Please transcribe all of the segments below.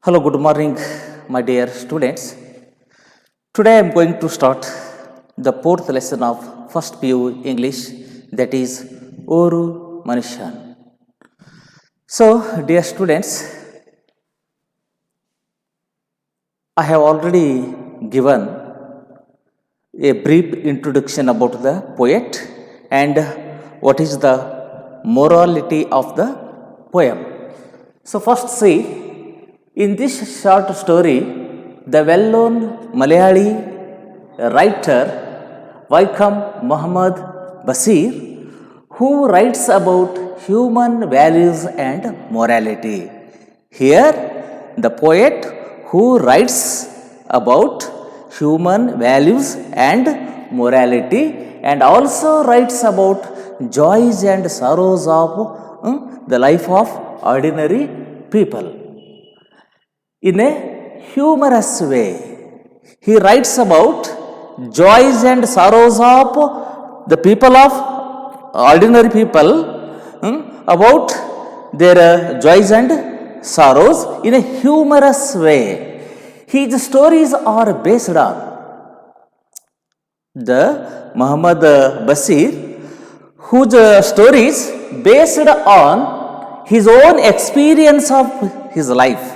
Hello, good morning, my dear students. Today I am going to start the fourth lesson of first PU English, that is Oru Manushyan. So, dear students, I have already given a brief introduction about the poet and what is the morality of the poem. So, first see, in this short story, the well-known Malayali writer Vaikam Muhammad Basir, who writes about human values and morality. Here, the poet who writes about human values and morality and also writes about joys and sorrows of the life of ordinary people. In a humorous way, he writes about joys and sorrows of the people of ordinary people, about their joys and sorrows in a humorous way. His stories are based on the Muhammad Basir, whose stories based on his own experience of his life.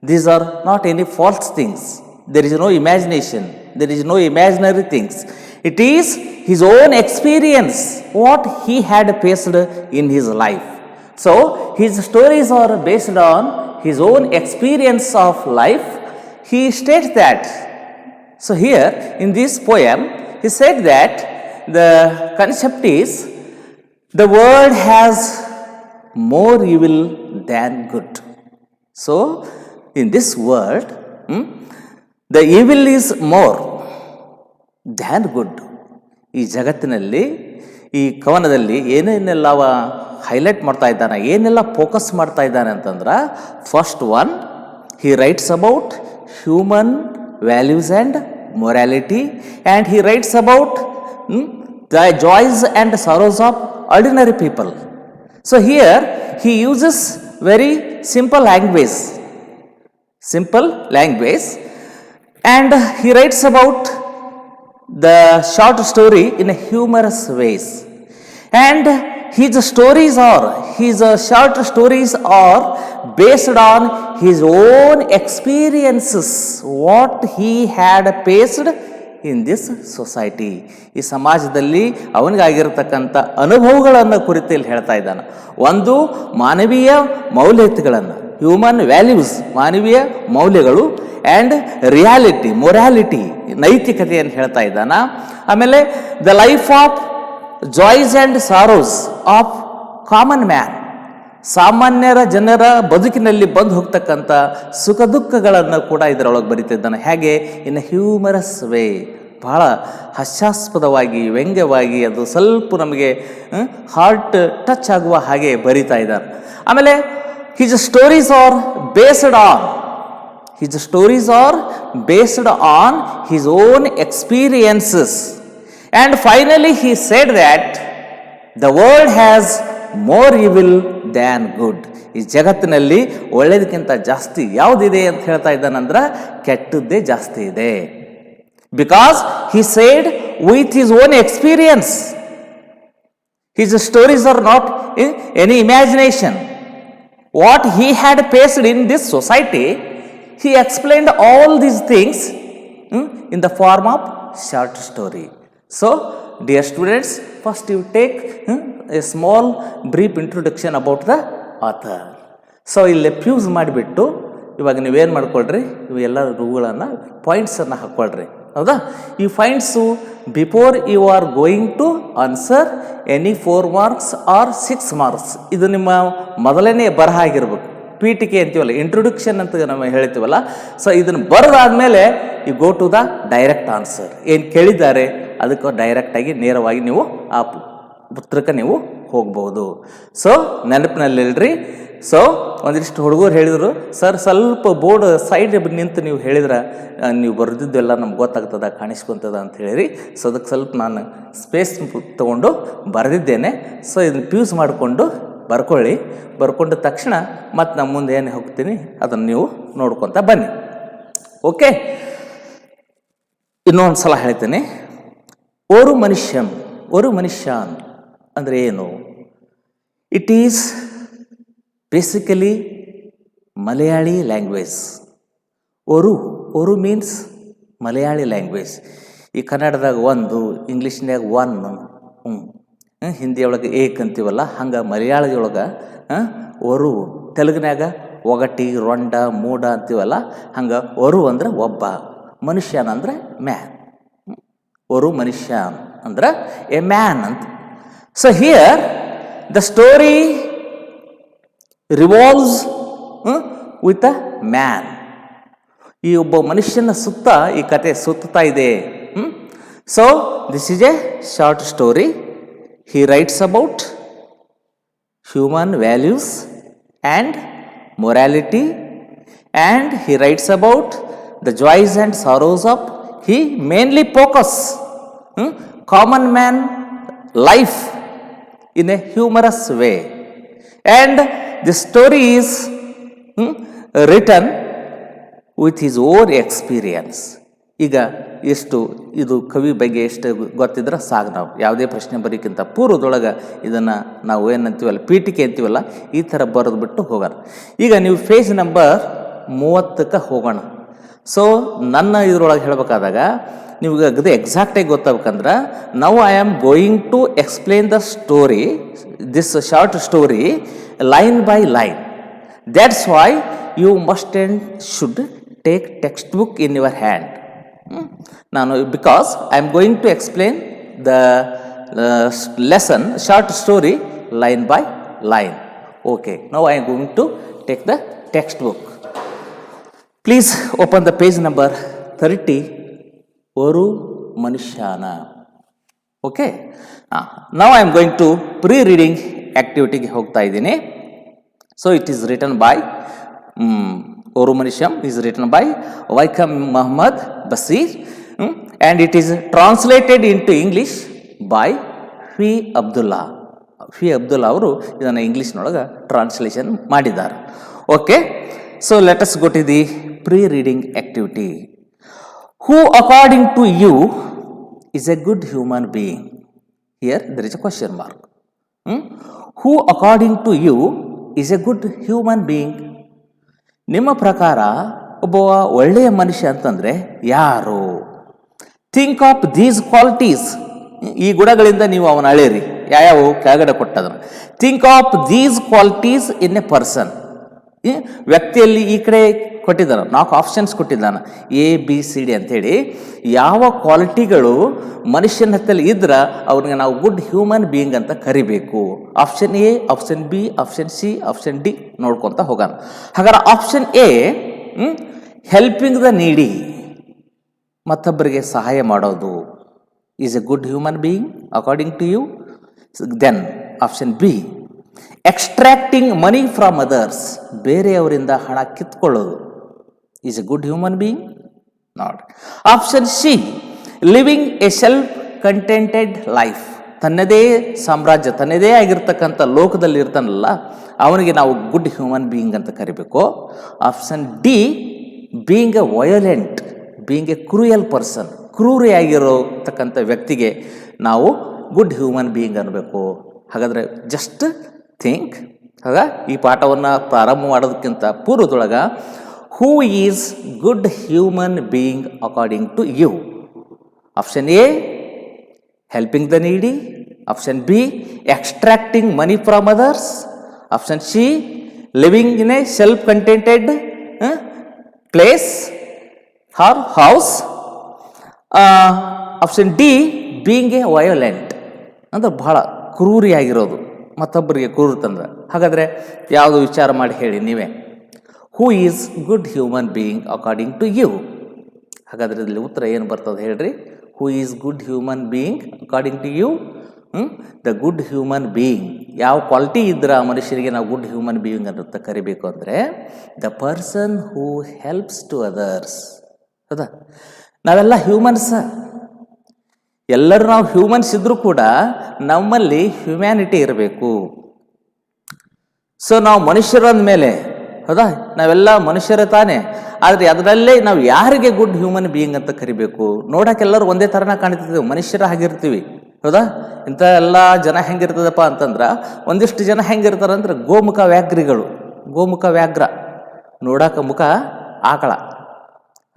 These are not any false things. There is no imagination. There is no imaginary things. It is his own experience, what he had faced in his life. So, his stories are based on his own experience of life. He states that. So, here in this poem, he said that the concept is the world has more evil than good. So, in this world, the evil is more than good. ಈ ಜಗತ್ತಿನಲ್ಲಿ ಈ ಕವನದಲ್ಲಿ ಏನೇನೆಲ್ಲ highlight ಮಾಡ್ತಾ ಇದ್ದಾನೆ, ಏನೆಲ್ಲ focus ಮಾಡ್ತಾ ಇದ್ದಾನೆ ಅಂತಂದ್ರೆ, first one, he rights about human values and morality and he rights about the joys and sorrows of ordinary people. So here he uses very simple language, and he writes about the short story in a humorous ways, and his short stories are based on his own experiences, what he had faced in this society. ಈ ಸಮಾಜದಲ್ಲಿ ಅವನಿಗಾಗಿರತಕ್ಕಂಥ ಅನುಭವಗಳನ್ನು ಕುರಿತು ಇಲ್ಲಿ ಹೇಳ್ತಾ ಇದ್ದಾನೆ. ಒಂದು, ಮಾನವೀಯ ಮೌಲ್ಯತೆಗಳನ್ನು, human values, ಮಾನವೀಯ ಮೌಲ್ಯಗಳು, ಆ್ಯಂಡ್ ರಿಯಾಲಿಟಿ, ಮೊರಾಲಿಟಿ, ನೈತಿಕತೆಯನ್ನು ಹೇಳ್ತಾ ಇದ್ದಾನ. ಆಮೇಲೆ the life of joys and sorrows of common man, ಸಾಮಾನ್ಯರ ಜನರ ಬದುಕಿನಲ್ಲಿ ಬಂದು ಹೋಗ್ತಕ್ಕಂಥ ಸುಖ ದುಃಖಗಳನ್ನು ಕೂಡ ಇದರೊಳಗೆ ಬರೀತಿದ್ದಾನೆ. ಹೇಗೆ? ಇನ್ ಎ ಹ್ಯೂಮರಸ್ ವೇ, ಬಹಳ ಹಾಸ್ಯಾಸ್ಪದವಾಗಿ, ವ್ಯಂಗ್ಯವಾಗಿ, ಅದು ಸ್ವಲ್ಪ ನಮಗೆ ಹಾರ್ಟ್ ಟಚ್ ಆಗುವ ಹಾಗೆ ಬರೀತಾ ಇದ್ದಾನೆ. ಆಮೇಲೆ his stories are based on his own experiences, and finally he said that the world has more evil than good. ಈ ಜಗತ್ತಿನಲ್ಲಿ ಒಳ್ಳೆಯದಕ್ಕಿಂತ ಜಾಸ್ತಿ ಯಾವುದಿದೆ ಅಂತ ಹೇಳ್ತಾ ಇದ್ದಾನಂದ್ರೆ ಕೆಟ್ಟದ್ದೇ ಜಾಸ್ತಿ ಇದೆ. Because he said with his own experience, his stories are not any imagination. What he had faced in this society, he explained all these things in the form of short story. So, dear students, first you take a small brief introduction about the author. So, ಇಲ್ಲಿ fuse ಮಾಡಿಬಿಟ್ಟು ಇವಾಗ ನೀವೇನು ಮಾಡ್ಕೊಳ್ರಿ, ಇವೆಲ್ಲ ರೂಗಳನ್ನು ಪಾಯಿಂಟ್ಸನ್ನು ಹಾಕ್ಕೊಳ್ರಿ. ಹೌದಾ? ಈ points before you are going to answer any 4 marks or 6 marks, ಇದು ನಿಮ್ಮ ಮೊದಲನೇ ಬರಹ ಆಗಿರ್ಬೇಕು. ಪೀಠಿಕೆ ಅಂತೀವಲ್ಲ, ಇಂಟ್ರೊಡಕ್ಷನ್ ಅಂತ ನಾವು ಹೇಳ್ತೀವಲ್ಲ. ಸೊ ಇದನ್ನು ಬರೆದಾದ್ಮೇಲೆ you go to the direct answer. ಏನು ಕೇಳಿದ್ದಾರೆ ಅದಕ್ಕೆ ಡೈರೆಕ್ಟಾಗಿ ನೇರವಾಗಿ ನೀವು ಆ ಉತ್ತರಕ್ಕೆ ನೀವು ಹೋಗ್ಬೋದು. ಸೊ ನೆನಪಿನಲ್ಲಿಲ್ರಿ. ಸೊ ಒಂದಿಷ್ಟು ಹುಡುಗರು ಹೇಳಿದರು, ಸರ್ ಸ್ವಲ್ಪ ಬೋರ್ಡ್ ಸೈಡ್ ನಿಂತು ನೀವು ಹೇಳಿದ್ರೆ ನೀವು ಬರೆದಿದ್ದೆಲ್ಲ ನಮ್ಗೆ ಗೊತ್ತಾಗ್ತದ, ಕಾಣಿಸ್ಕೊತದ ಅಂತ ಹೇಳಿರಿ. ಸೊ ಅದಕ್ಕೆ ಸ್ವಲ್ಪ ನಾನು ಸ್ಪೇಸ್ ತೊಗೊಂಡು ಬರೆದಿದ್ದೇನೆ. ಸೊ ಇದನ್ನು ಫ್ಯೂಸ್ ಮಾಡಿಕೊಂಡು ಬರ್ಕೊಳ್ಳಿ. ಬರ್ಕೊಂಡ ತಕ್ಷಣ ಮತ್ತು ನಮ್ಮ ಮುಂದೆ ಏನು ಹೋಗ್ತೀನಿ ಅದನ್ನು ನೀವು ನೋಡ್ಕೊತ ಬನ್ನಿ. ಓಕೆ, ಇನ್ನೊಂದು ಸಲ ಹೇಳ್ತೀನಿ. ಓರು ಮನುಷ್ಯನ್, ಓರು ಮನುಷ್ಯನ್ ಅಂದರೆ ಏನು? It is basically Malayali language. ಓರು ಮೀನ್ಸ್ ಮಲಯಾಳಿ ಲ್ಯಾಂಗ್ವೇಜ್. ಈ ಕನ್ನಡದಾಗ ಒಂದು, ಇಂಗ್ಲೀಷ್ನ್ಯಾಗ ಒನ್, ಹಿಂದಿಯೊಳಗೆ ಏಕ್ ಅಂತೀವಲ್ಲ, ಹಂಗೆ ಮಲಯಾಳದೊಳಗೆ ಓರು, ತೆಲುಗಿನಾಗ ಒಗಟಿ, ರೊಂಡ, ಮೂಡ ಅಂತೀವಲ್ಲ, ಹಂಗೆ ಓರು ಅಂದ್ರೆ ಒಬ್ಬ, ಮನುಷ್ಯನ ಅಂದರೆ ಮ್ಯಾನ್. ಓರು ಮನುಷ್ಯನ್ ಅಂದ್ರೆ ಎ ಮ್ಯಾನ್ ಅಂತ. So here the story revolves with a man. ಈ ಒಬ್ಬ ಮನುಷ್ಯನ ಸುತ್ತ ಈ ಕತೆ ಸುತ್ತಾ ಇದೆ. So this is A short story. He rights about human values and morality, and he writes about the joys and sorrows of, he mainly focus common man life in a humorous way, and the story is written with his own experience. ಈಗ ಎಷ್ಟು ಇದು ಕವಿ ಬಗ್ಗೆ ಎಷ್ಟು ಗೊತ್ತಿದ್ರೆ ಸಾಕು. ನಾವು ಯಾವುದೇ ಪ್ರಶ್ನೆ ಬರೀಕ್ಕಿಂತ ಪೂರ್ವದೊಳಗೆ ಇದನ್ನು ನಾವು ಏನಂತೀವಲ್ಲ, ಪೀಠಿಕೆ ಅಂತೀವಲ್ಲ, ಈ ಥರ ಬರೆದು ಬಿಟ್ಟು ಹೋಗೋಣ. ಈಗ ನೀವು ಪೇಜ್ ನಂಬರ್ 30ಕ್ಕೆ ಹೋಗೋಣ. ಸೊ ನನ್ನ ಇದರೊಳಗೆ ಹೇಳಬೇಕಾದಾಗ ನಿಮ್ಗೆ ಅದು ಎಕ್ಸಾಕ್ಟಾಗಿ ಗೊತ್ತಾಗಬೇಕಂದ್ರೆ, now I am going to explain the story, this short story line by line. That's why you must and should take textbook in your hand. ನಾನು because I am going to explain the lesson short story line by line. Okay, now I am going to take the textbook. Please open the page number 30, ಓರು ಮನುಷ್ಯನ. Okay, now I am going to pre reading ಆಕ್ಟಿವಿಟಿಗೆ ಹೋಗ್ತಾ ಇದ್ದೀನಿ. So it is written by Oru Manushyan is written by Vaikam Muhammad Basir, and it is translated into English by Fi Abdullah. Fi Abdullah ಅವರು ಇದನ್ನು ಇಂಗ್ಲೀಷ್ನೊಳಗೆ translation ಮಾಡಿದ್ದಾರೆ. Okay, so let us go to the pre reading activity. Who according to you is a good human being? Here there is a question mark. Who according to you is a good human being? ನಿಮ್ಮ ಪ್ರಕಾರ ಒಬ್ಬ ಒಳ್ಳೆಯ ಮನುಷ್ಯ ಅಂತಂದರೆ ಯಾರು? Think of these qualities. ಈ ಗುಣಗಳಿಂದ ನೀವು ಅವನ ಅಳೆಯಿರಿ. ಯಾವ್ಯಾವು ಕೆಳಗಡೆ ಕೊಟ್ಟದನ್ನು. Think of these qualities in a person. ವ್ಯಕ್ತಿಯಲ್ಲಿ ಈ ಕಡೆ ಕೊಟ್ಟಿದ್ದಾನೆ, 4 ಆಪ್ಷನ್ಸ್ ಕೊಟ್ಟಿದ್ದಾನೆ, ABCD ಅಂಥೇಳಿ. ಯಾವ ಕ್ವಾಲಿಟಿಗಳು ಮನುಷ್ಯನ ಹತ್ತಲ್ಲಿ ಇದ್ರೆ ಅವ್ರಿಗೆ ನಾವು ಗುಡ್ ಹ್ಯೂಮನ್ ಬೀಯಿಂಗ್ ಅಂತ ಕರಿಬೇಕು. Option A, option B, option C, option D ನೋಡ್ಕೊತ ಹೋಗೋಣ. ಹಾಗಾದ್ರೆ ಆಪ್ಷನ್ A, ಹೆಲ್ಪಿಂಗ್ ದ ನೀಡಿ, ಮತ್ತೊಬ್ಬರಿಗೆ ಸಹಾಯ ಮಾಡೋದು, is a good human being according to you. Then option B, extracting money from others, ಬೇರೆಯವರಿಂದ ಹಣ ಕಿತ್ಕೊಳ್ಳೋದು, is a good human being? Not. Option C, living a self contented life, ತನ್ನದೇ ಸಾಮ್ರಾಜ್ಯ, ತನ್ನದೇ ಆಗಿರ್ತಕ್ಕಂಥ ಲೋಕದಲ್ಲಿ ಇರ್ತಾನಲ್ಲ ಅವನಿಗೆ ನಾವು ಗುಡ್ ಹ್ಯೂಮನ್ ಬೀಯಿಂಗ್ ಅಂತ ಕರಿಬೇಕು. Option D, being a violent, being a cruel person, ಕ್ರೂರಿಯಾಗಿರತಕ್ಕಂಥ ವ್ಯಕ್ತಿಗೆ ನಾವು ಗುಡ್ ಹ್ಯೂಮನ್ ಬೀಯಿಂಗ್ ಅನ್ನಬೇಕು. ಹಾಗಾದರೆ ಜಸ್ಟ್ ಥಿಂಕ್. ಆಗ ಈ ಪಾಠವನ್ನು ಪ್ರಾರಂಭ ಮಾಡೋದಕ್ಕಿಂತ ಪೂರ್ವದೊಳಗೆ who is good human being according to you? Option A, helping the needy. Option B, extracting money from others. Option C, living in a self contented place or house. Option D, being a violent, ಅಂದ್ರೆ ಬಹಳ ಕ್ರೂರಿಯಾಗಿರೋದು, ಮತ್ತೊಬ್ಬರಿಗೆ ಕ್ರೂರ ತಂದ್ರೆ. ಹಾಗಾದರೆ ಯಾವುದು ವಿಚಾರ ಮಾಡಿ ಹೇಳಿ ನೀವೇ. Who is good human being according to you? ಹಾಗಾದರೆ ಇದರಲ್ಲಿ ಉತ್ತರ ಏನು ಬರ್ತದೆ ಹೇಳ್ರಿ. Who is good human being according to you? The good human being, ಯಾವ ಕ್ವಾಲಿಟಿ ಇದ್ರೆ ಆ ಮನುಷ್ಯರಿಗೆ ನಾವು ಗುಡ್ ಹ್ಯೂಮನ್ ಬೀಯಿಂಗ್ ಅಂತ ಕರಿಬೇಕು ಅಂದರೆ the person who helps to others. ಹೌದಾ? ನಾವೆಲ್ಲ ಹ್ಯೂಮನ್ಸ್, ಎಲ್ಲರೂ ನಾವು ಹ್ಯೂಮನ್ಸ್ ಇದ್ರೂ ಕೂಡ ನಮ್ಮಲ್ಲಿ ಹ್ಯುಮ್ಯಾನಿಟಿ ಇರಬೇಕು. ಸೊ ನಾವು ಮನುಷ್ಯರಂದ ಮೇಲೆ ಹೌದಾ, ನಾವೆಲ್ಲ ಮನುಷ್ಯರೇ ತಾನೇ. ಆದರೆ ಅದರಲ್ಲೇ ನಾವು ಯಾರಿಗೆ ಗುಡ್ ಹ್ಯೂಮನ್ ಬೀಯಿಂಗ್ ಅಂತ ಕರಿಬೇಕು? ನೋಡೋಕೆಲ್ಲರೂ ಒಂದೇ ಥರನ ಕಾಣ್ತಿದ್ದೀವಿ, ಮನುಷ್ಯರ ಆಗಿರ್ತೀವಿ ಹೌದಾ. ಇಂಥ ಎಲ್ಲ ಜನ ಹೆಂಗಿರ್ತದಪ್ಪ ಅಂತಂದ್ರೆ, ಒಂದಿಷ್ಟು ಜನ ಹೆಂಗಿರ್ತಾರೆ ಅಂದ್ರೆ ಗೋಮುಖ ವ್ಯಾಘ್ರಿಗಳು. ಗೋಮುಖ ವ್ಯಾಘ್ರ ನೋಡೋಕೆ ಮುಖ ಆಕಳ,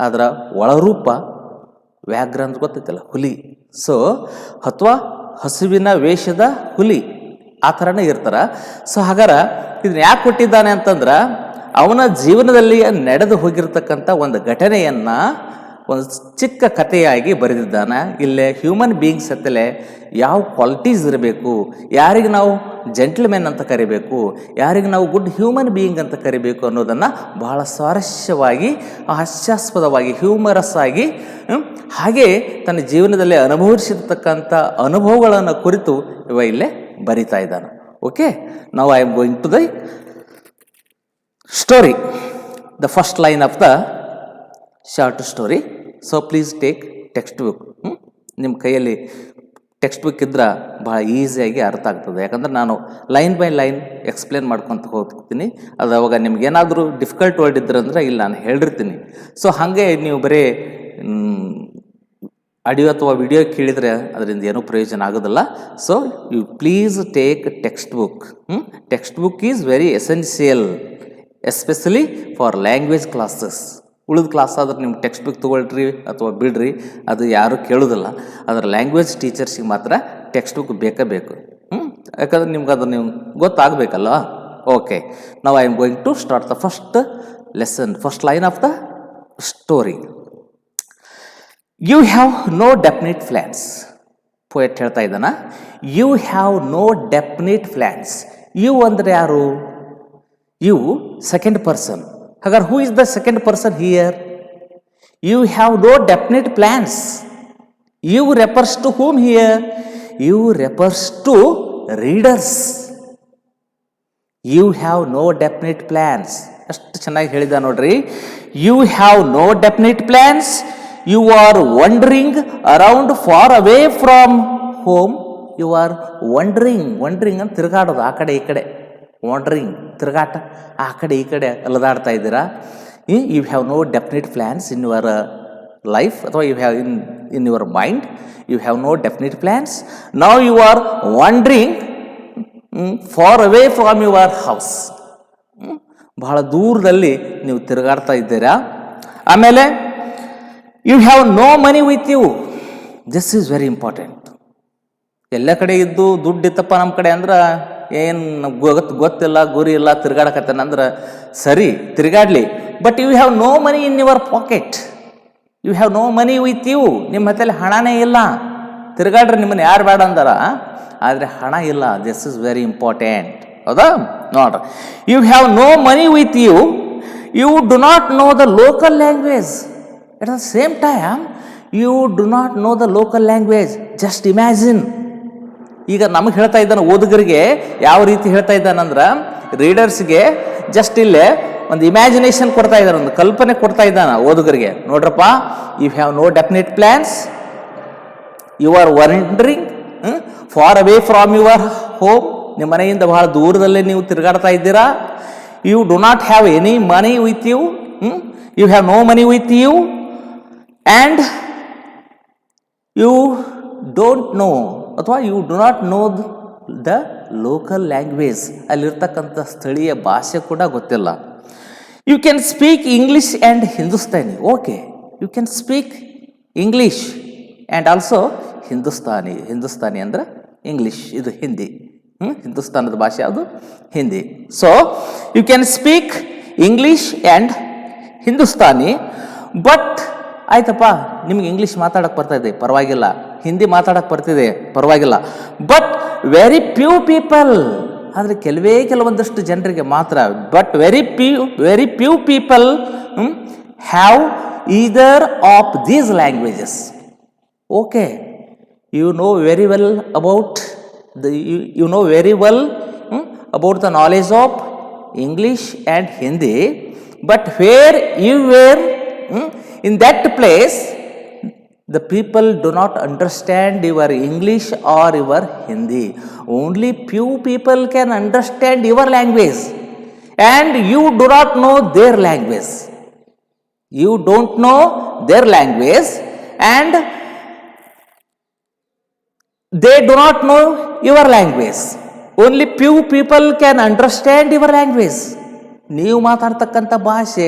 ಅದರ ಒಳರೂಪ ವ್ಯಾಘ್ರ ಅಂತ ಗೊತ್ತೈತಲ್ಲ, ಹುಲಿ. ಸೊ ಅಥವಾ ಹಸುವಿನ ವೇಷದ ಹುಲಿ ಆ ಥರನೇ ಇರ್ತಾರ. ಸೊ ಹಾಗಾರ ಇದನ್ನ ಯಾಕೆ ಕೊಟ್ಟಿದ್ದಾನೆ ಅಂತಂದ್ರೆ, ಅವನ ಜೀವನದಲ್ಲಿ ನಡೆದು ಹೋಗಿರ್ತಕ್ಕಂಥ ಒಂದು ಘಟನೆಯನ್ನು ಒಂದು ಚಿಕ್ಕ ಕಥೆಯಾಗಿ ಬರೆದಿದ್ದಾನೆ. ಇಲ್ಲೇ ಹ್ಯೂಮನ್ ಬೀಯಿಂಗ್ಸ್ ಅಂತಲೇ ಯಾವ ಕ್ವಾಲಿಟೀಸ್ ಇರಬೇಕು, ಯಾರಿಗೆ ನಾವು ಜೆಂಟ್ಲ್ಮೆನ್ ಅಂತ ಕರಿಬೇಕು, ಯಾರಿಗೆ ನಾವು ಗುಡ್ ಹ್ಯೂಮನ್ ಬೀಯಿಂಗ್ ಅಂತ ಕರಿಬೇಕು ಅನ್ನೋದನ್ನು ಬಹಳ ಸ್ವಾರಸ್ಯವಾಗಿ, ಹಾಸ್ಯಾಸ್ಪದವಾಗಿ, ಹ್ಯೂಮರಸ್ ಆಗಿ, ಹಾಗೆ ತನ್ನ ಜೀವನದಲ್ಲಿ ಅನುಭವಿಸಿರ್ತಕ್ಕಂಥ ಅನುಭವಗಳನ್ನು ಕುರಿತು ಇವ ಇಲ್ಲೇ ಬರಿತಾ ಇದ್ದಾನೆ. Okay, now I am going to the story, the first line of the short story. So please take textbook. ನಿಮ್ಮ ಕೈಯಲ್ಲಿ ಟೆಕ್ಸ್ಟ್ ಬುಕ್ ಇದ್ರೆ ಭಾಳ ಈಸಿಯಾಗಿ ಅರ್ಥ ಆಗ್ತದೆ. ಯಾಕಂದ್ರೆ ನಾನು ಲೈನ್ ಬೈ ಲೈನ್ ಎಕ್ಸ್ಪ್ಲೇನ್ ಮಾಡ್ಕೊತ ಹೋಗ್ತೀನಿ. ಅದು ಅವಾಗ ನಿಮ್ಗೇನಾದರೂ ಡಿಫಿಕಲ್ಟ್ ವರ್ಡ್ ಇದ್ರಂದ್ರೆ ಇಲ್ಲಿ ನಾನು ಹೇಳಿರ್ತೀನಿ. ಸೊ ಹಾಗೆ ನೀವು ಬರೀ ಆಡಿಯೋ ಅಥವಾ ವಿಡಿಯೋ ಕೇಳಿದರೆ ಅದರಿಂದ ಏನೂ ಪ್ರಯೋಜನ ಆಗೋದಿಲ್ಲ. So you please take textbook. Textbook is very essential, especially for language classes. ಉಳಿದ ಕ್ಲಾಸ್ ಆದ್ರೆ ನಿಮ್ಗೆ ಟೆಕ್ಸ್ಟ್ ಬುಕ್ ತೊಗೊಳ್ರಿ ಅಥವಾ ಬಿಡ್ರಿ, ಅದು ಯಾರೂ ಕೇಳೋದಿಲ್ಲ. ಅದರ ಲ್ಯಾಂಗ್ವೇಜ್ ಟೀಚರ್ಸಿಗೆ ಮಾತ್ರ ಟೆಕ್ಸ್ಟ್ ಬುಕ್ ಬೇಕೇ ಬೇಕು. ಯಾಕಂದ್ರೆ ನಿಮ್ಗೆ ಅದು ನೀವು ಗೊತ್ತಾಗಬೇಕಲ್ಲ. ಓಕೆ, ನಾವು I am going to start the first lesson, first line of the story. You have no definite plans. Poet ಹೇಳ್ತಾ ಇದ್ದಾನ, you have no definite plans. You ಅಂದರೆ ಯಾರು? You second person. ಹಾಗಾದ್ರೆ who is the second person here? You have no definite plans. You refers to whom here? You refers to readers. You have no definite plans. ಅಷ್ಟು ಚೆನ್ನಾಗಿ ಹೇಳಿದ ನೋಡ್ರಿ. You have no definite plans. You are wandering around far away from home. You are wandering. Wandering ಅಂತ ತಿರುಗಾಡೋದು ಆ ಕಡೆ ಈ ಕಡೆ. ವಾಂಡ್ರಿಂಗ್ ತಿರುಗಾಟ, ಆ ಕಡೆ ಈ ಕಡೆ ಅಲದಾಡ್ತಾ ಇದ್ದೀರಾ. You have no definite plans in your life, ಅಥವಾ you have in your mind. You have no definite plans. Now you are wandering far away from your house. ಬಹಳ ದೂರದಲ್ಲಿ ನೀವು ತಿರುಗಾಡ್ತಾ ಇದ್ದೀರಾ. ಆಮೇಲೆ you have no money with you. This is very important. ಎಲ್ಲ ಕಡೆ ಇದ್ದು ದುಡ್ಡು ಇತ್ತಪ್ಪ ನಮ್ಮ ಕಡೆ ಅಂದ್ರೆ ಏನು ಗೊತ್ತಿಲ್ಲ, ಗುರಿ ಇಲ್ಲ, ತಿರ್ಗಾಡಕತ್ತೇನಂದ್ರೆ ಸರಿ, ತಿರ್ಗಾಡ್ಲಿ. But you have no money in your pocket. You have no money with you. ನಿಮ್ಮ ಹತ್ತಲ್ಲಿ ಹಣನೇ ಇಲ್ಲ. ತಿರ್ಗಾಡ್ರಿ, ನಿಮ್ಮನ್ನು ಯಾರು ಬೇಡ ಅಂದಾರ, ಆದರೆ ಹಣ ಇಲ್ಲ. This is very important. ಹೌದಾ? ನೋಡ್ರಿ, you have no money with you. You do not know the local language. At the same time you do not know the local language. Just imagine. ಈಗ ನಮಗೆ ಹೇಳ್ತಾ ಇದ್ದಾನೆ, ಓದುಗರಿಗೆ ಯಾವ ರೀತಿ ಹೇಳ್ತಾ ಇದ್ದಾನಂದ್ರೆ, ರೀಡರ್ಸ್ಗೆ ಜಸ್ಟ್ ಇಲ್ಲೇ ಒಂದು ಇಮ್ಯಾಜಿನೇಷನ್ ಕೊಡ್ತಾ ಇದ್ದಾನೆ, ಒಂದು ಕಲ್ಪನೆ ಕೊಡ್ತಾ ಇದ್ದಾನೆ ಓದುಗರಿಗೆ. ನೋಡ್ರಪ್ಪ, you have no definite plans. You are wandering far away from your home. ನಿಮ್ಮ ಮನೆಯಿಂದ ಬಹಳ ದೂರದಲ್ಲೇ ನೀವು ತಿರುಗಾಡ್ತಾ ಇದ್ದೀರಾ. You do not have any money with you. You have no money with you. And you don't know, ಅಥವಾ you do not know the local language. ಅಲ್ಲಿರ್ತಕ್ಕಂಥ ಸ್ಥಳೀಯ ಭಾಷೆ ಕೂಡ ಗೊತ್ತಿಲ್ಲ. You can speak English and Hindustani. Okay, you can speak English and also Hindustani. Hindustani ಅಂದರೆ English, ಇದು ಹಿಂದಿ. ಹಿಂದೂಸ್ತಾನದ ಭಾಷೆ ಯಾವುದು? Hindi. So you can speak English and Hindustani. But ಆಯ್ತಪ್ಪ, ನಿಮ್ಗೆ ಇಂಗ್ಲೀಷ್ ಮಾತಾಡಕ್ಕೆ ಬರ್ತಾ ಇದೆ, ಪರವಾಗಿಲ್ಲ. ಹಿಂದಿ ಮಾತಾಡಕ್ಕೆ ಬರ್ತಿದೆ, ಪರವಾಗಿಲ್ಲ. ಬಟ್ ವೆರಿ ಫ್ಯೂ ಪೀಪಲ್, ಆದರೆ ಕೆಲವೊಂದಷ್ಟು ಜನರಿಗೆ ಮಾತ್ರ. But very few people have either of these languages. Okay, you know very well about the knowledge of English and Hindi. But where you were in that place, the people do not understand your English or your Hindi. Only few people can understand your language, and you do not know their language. You don't know their language, and they do not know your language. Only few people can understand your language. ನೀವು ಮಾತಾಡ್ತಕ್ಕಂಥ ಭಾಷೆ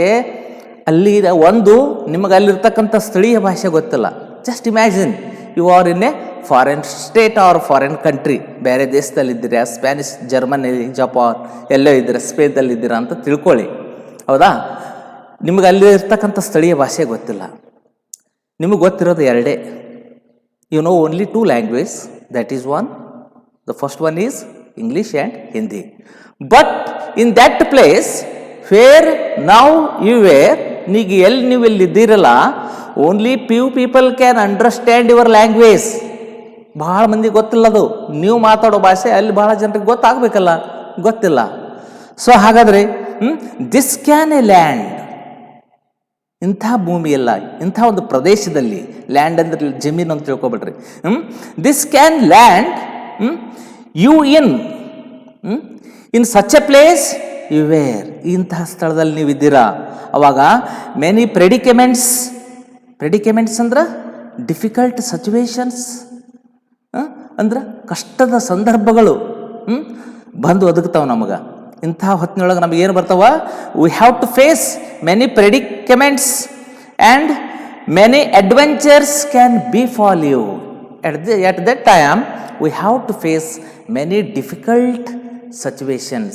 ಅಲ್ಲಿ ಒಂದು ನಿಮಗೆ ಅಲ್ಲಿರ್ತಕ್ಕಂಥ ಸ್ಥಳೀಯ ಭಾಷೆ ಗೊತ್ತಿಲ್ಲ. Just imagine you are in a foreign state or foreign country, ಬೇರೆ ದೇಶದಲ್ಲಿದ್ದೀರಾ, ಸ್ಪ್ಯಾನಿಷ್, ಜರ್ಮನಿ, ಜಪಾನ್ ಎಲ್ಲೋ ಇದ್ದೀರಾ, ಸ್ಪೇನ್ದಲ್ಲಿದ್ದೀರಾ ಅಂತ ತಿಳ್ಕೊಳ್ಳಿ. ಹೌದಾ? ನಿಮಗೆ ಅಲ್ಲಿ ಇರ್ತಕ್ಕಂಥ ಸ್ಥಳೀಯ ಭಾಷೆ ಗೊತ್ತಿಲ್ಲ. ನಿಮಗೆ ಗೊತ್ತಿರೋದು ಎರಡೇ. You know only two language. That is one. The first one is English and Hindi. But in that place where now you were, ನೀವು ಇಲ್ಲಿದ್ದೀರಲ್ಲ, only few people can understand your language. ಭಾಳ ಮಂದಿ ಗೊತ್ತಿಲ್ಲದು. ನೀವು ಮಾತಾಡೋ ಭಾಷೆ ಅಲ್ಲಿ ಭಾಳ ಜನರಿಗೆ ಗೊತ್ತಾಗಬೇಕಲ್ಲ, ಗೊತ್ತಿಲ್ಲ. ಸೊ ಹಾಗಾದರೆ ದಿಸ್ ಕ್ಯಾನ್ ಎ ಲ್ಯಾಂಡ್, ಇಂಥ ಭೂಮಿಯಲ್ಲ, ಇಂಥ ಒಂದು ಪ್ರದೇಶದಲ್ಲಿ, ಲ್ಯಾಂಡ್ ಅಂದ್ರೆ ಜಮೀನು ಅಂತ ತಿಳ್ಕೊಬಿಡ್ರಿ. This can land you in such a place you were, ಇಂತಹ ಸ್ಥಳದಲ್ಲಿ ನೀವಿದ್ದೀರಾ. ಅವಾಗ ಮೆನಿ ಪ್ರೆಡಿಕಮೆಂಟ್ಸ್ ಅಂದ್ರೆ ಡಿಫಿಕಲ್ಟ್ ಸಿಚುವೇಶನ್ಸ್, ಅಂದ್ರೆ ಕಷ್ಟದ ಸಂದರ್ಭಗಳು ಬಂದು ಒದಗ್ತಾವ ನಮಗೆ. ಇಂಥ ಹೊತ್ತಿನೊಳಗೆ ನಮಗೆ ಏನು ಬರ್ತಾವ? We have to face many predicaments and many adventures can befall you. At that time we have to face many difficult situations.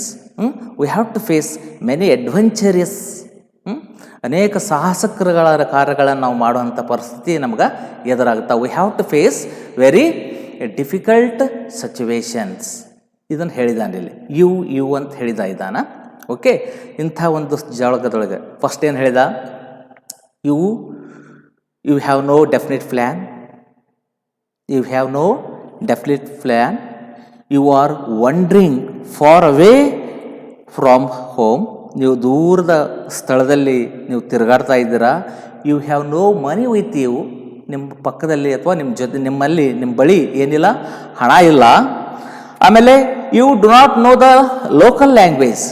We have to face many adventurous, ಅನೇಕ ಸಾಹಸಕರಗಳ ಕಾರ್ಯಗಳನ್ನು ನಾವು ಮಾಡುವಂಥ ಪರಿಸ್ಥಿತಿ ನಮ್ಗೆ ಎದುರಾಗುತ್ತೆ. We have to face very difficult situations. ಇದನ್ನು ಹೇಳಿದಾನೆ ಇಲ್ಲಿ, ಯು ಅಂತ ಹೇಳಿದ ಇದ್ದಾನ. ಓಕೆ, ಇಂಥ ಒಂದು ಜಾಳಕದೊಳಗೆ ಫಸ್ಟ್ ಏನು ಹೇಳಿದ? You have no definite plan. You have no definite plan. You are wandering far away from home. ನೀವು ದೂರದ ಸ್ಥಳದಲ್ಲಿ ನೀವು ತಿರುಗಾಡ್ತಾ ಇದ್ದೀರಾ. You have no money with you. ನಿಮ್ಮ ಪಕ್ಕದಲ್ಲಿ ಅಥವಾ ನಿಮ್ಮ ಜೊತೆ ನಿಮ್ಮ ಬಳಿ ಏನಿಲ್ಲ, ಹಣ ಇಲ್ಲ. ಆಮೇಲೆ you do not know the local language.